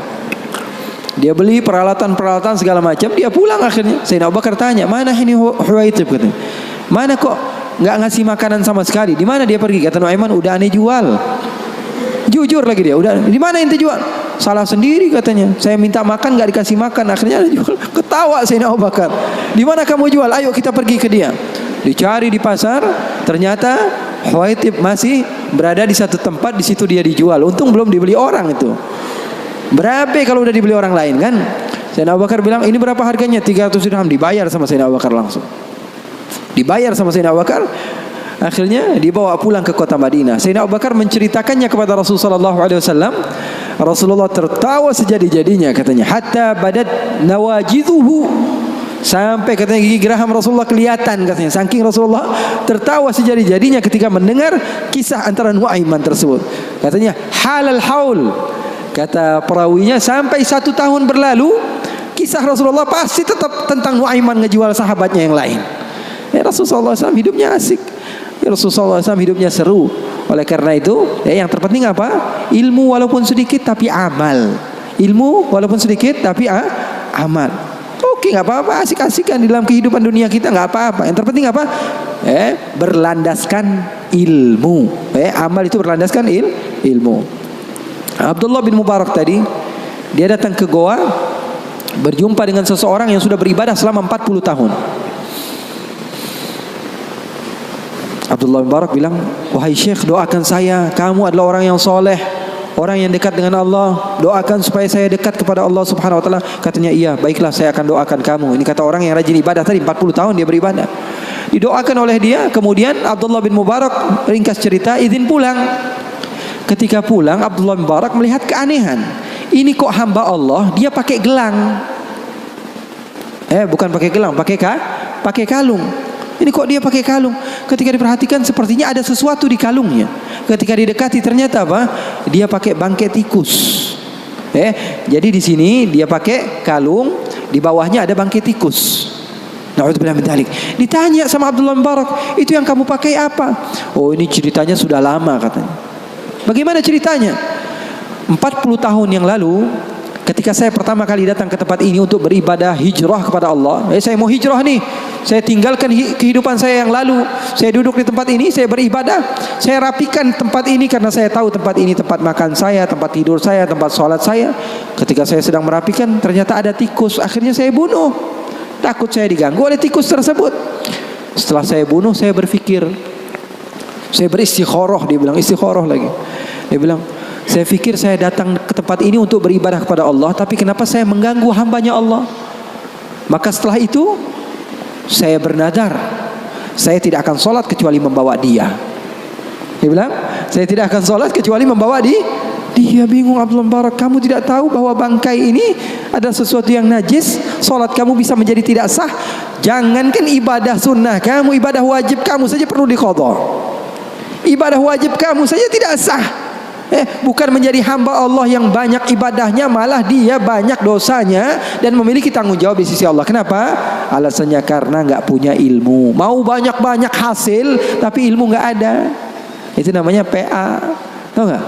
Dia beli peralatan-peralatan segala macam, dia pulang akhirnya. Sayyidina Abu Bakar tanya, mana ini Huwaitib, katanya. Mana kok nggak ngasih makanan sama sekali? Di mana dia pergi? Kata Nuaiman, udah aneh jual. Jujur lagi dia, udah. Di mana ente jual? Salah sendiri katanya. Saya minta makan nggak dikasih makan, akhirnya aneh jual. Ketawa Sayyidina Abu Bakar. Di mana kamu jual? Ayo kita pergi ke dia. Dicari di pasar, ternyata Huwaitib masih berada di satu tempat, di situ dia dijual. Untung belum dibeli orang itu. Berapa kalau udah dibeli orang lain kan? Sayyidina Abu Bakar bilang, ini berapa harganya? 300 dirham. Dibayar sama Sayyidina Abu Bakar langsung. Dibayar sama Sayyidina Abu Bakar. Akhirnya dibawa pulang ke kota Madinah. Sayyidina Abu Bakar menceritakannya kepada Rasulullah SAW. Rasulullah tertawa sejadi-jadinya, katanya, hatta badat nawajiduhu, sampai katanya gigi geraham Rasulullah kelihatan, katanya. Saking Rasulullah tertawa sejadi-jadinya ketika mendengar kisah antara Nuaiman tersebut. Katanya halal haul, kata perawinya, sampai 1 tahun berlalu kisah Rasulullah pasti tetap tentang Nuaiman ngejual sahabatnya yang lain. Rasulullah SAW hidupnya asik, Rasulullah SAW hidupnya seru. Oleh karena itu, yang terpenting apa? Ilmu walaupun sedikit tapi amal. Ilmu walaupun sedikit tapi amal. Oke, nggak apa-apa, asik-asikan di dalam kehidupan dunia kita, nggak apa-apa. Yang terpenting apa? Berlandaskan ilmu. Amal itu berlandaskan ilmu. Abdullah bin Mubarak tadi, dia datang ke goa, berjumpa dengan seseorang yang sudah beribadah selama 40 tahun. Abdullah bin Mubarak bilang, wahai Syekh, doakan saya, kamu adalah orang yang soleh, orang yang dekat dengan Allah, doakan supaya saya dekat kepada Allah Subhanahu wa Ta'ala. Katanya, iya, baiklah, saya akan doakan kamu. Ini kata orang yang rajin ibadah tadi, 40 tahun dia beribadah. Didoakan oleh dia. Kemudian Abdullah bin Mubarak, ringkas cerita, izin pulang. Ketika pulang, Abdullah bin Mubarak melihat keanehan. Ini kok hamba Allah, dia pakai gelang. Bukan pakai gelang, pakai kalung. Ini kok dia pakai kalung? Ketika diperhatikan sepertinya ada sesuatu di kalungnya. Ketika didekati ternyata apa? Dia pakai bangkai tikus. Jadi di sini dia pakai kalung, di bawahnya ada bangkai tikus. Na'udzubillah min dzalik. Ditanya sama Abdullah bin Mubarak, itu yang kamu pakai apa? Oh, ini ceritanya sudah lama katanya. Bagaimana ceritanya? 40 tahun yang lalu, ketika saya pertama kali datang ke tempat ini untuk beribadah hijrah kepada Allah, saya mau hijrah nih, saya tinggalkan kehidupan saya yang lalu, saya duduk di tempat ini, saya beribadah, saya rapikan tempat ini karena saya tahu tempat ini tempat makan saya, tempat tidur saya, tempat sholat saya. Ketika saya sedang merapikan, ternyata ada tikus, akhirnya saya bunuh. Takut saya diganggu oleh tikus tersebut. Setelah saya bunuh, saya berpikir, saya beristikharah, dia bilang istikharah lagi. Dia bilang, saya pikir saya datang ke tempat ini untuk beribadah kepada Allah, tapi kenapa saya mengganggu hambanya Allah? Maka setelah itu saya bernadar, saya tidak akan sholat kecuali membawa dia. Dia bilang, saya tidak akan sholat kecuali membawa dia. Dia bingung, Abdullah bin Mubarak, kamu tidak tahu bahwa bangkai ini ada sesuatu yang najis, sholat kamu bisa menjadi tidak sah. Jangankan ibadah sunnah kamu, ibadah wajib kamu saja perlu diqadha. Ibadah wajib kamu saja tidak sah. Bukan menjadi hamba Allah yang banyak ibadahnya, malah dia banyak dosanya dan memiliki tanggung jawab di sisi Allah. Kenapa? Alasannya karena nggak punya ilmu. Mau banyak-banyak hasil tapi ilmu nggak ada. Itu namanya PA. Tahu nggak?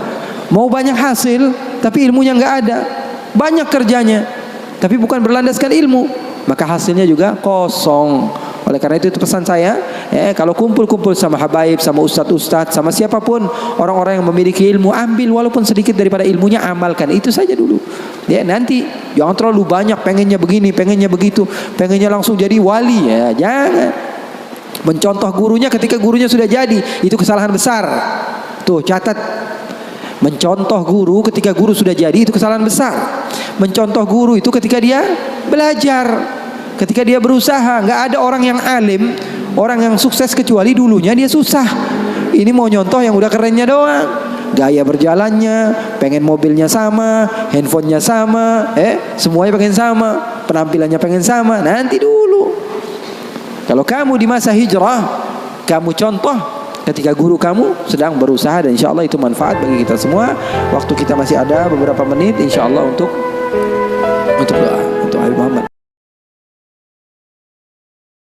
Mau banyak hasil tapi ilmunya nggak ada. Banyak kerjanya tapi bukan berlandaskan ilmu, maka hasilnya juga kosong. Oleh karena itu pesan saya, kalau kumpul-kumpul sama habaib, sama ustadz-ustadz, sama siapapun orang-orang yang memiliki ilmu, ambil walaupun sedikit daripada ilmunya, amalkan. Itu saja dulu. Nanti jangan terlalu banyak pengennya begini, pengennya begitu, pengennya langsung jadi wali. Jangan. Mencontoh gurunya ketika gurunya sudah jadi, itu kesalahan besar. Tuh catat. Mencontoh guru ketika guru sudah jadi, itu kesalahan besar. Mencontoh guru itu ketika dia belajar, ketika dia berusaha. Nggak ada orang yang alim, orang yang sukses kecuali dulunya dia susah. Ini mau nyontoh yang udah kerennya doang. Gaya berjalannya, pengen mobilnya sama, handphonenya sama, semuanya pengen sama, penampilannya pengen sama. Nanti dulu. Kalau kamu di masa hijrah, kamu contoh ketika guru kamu sedang berusaha, dan insya Allah itu manfaat bagi kita semua. Waktu kita masih ada beberapa menit, insya Allah untuk doa untuk Habib Muhammad.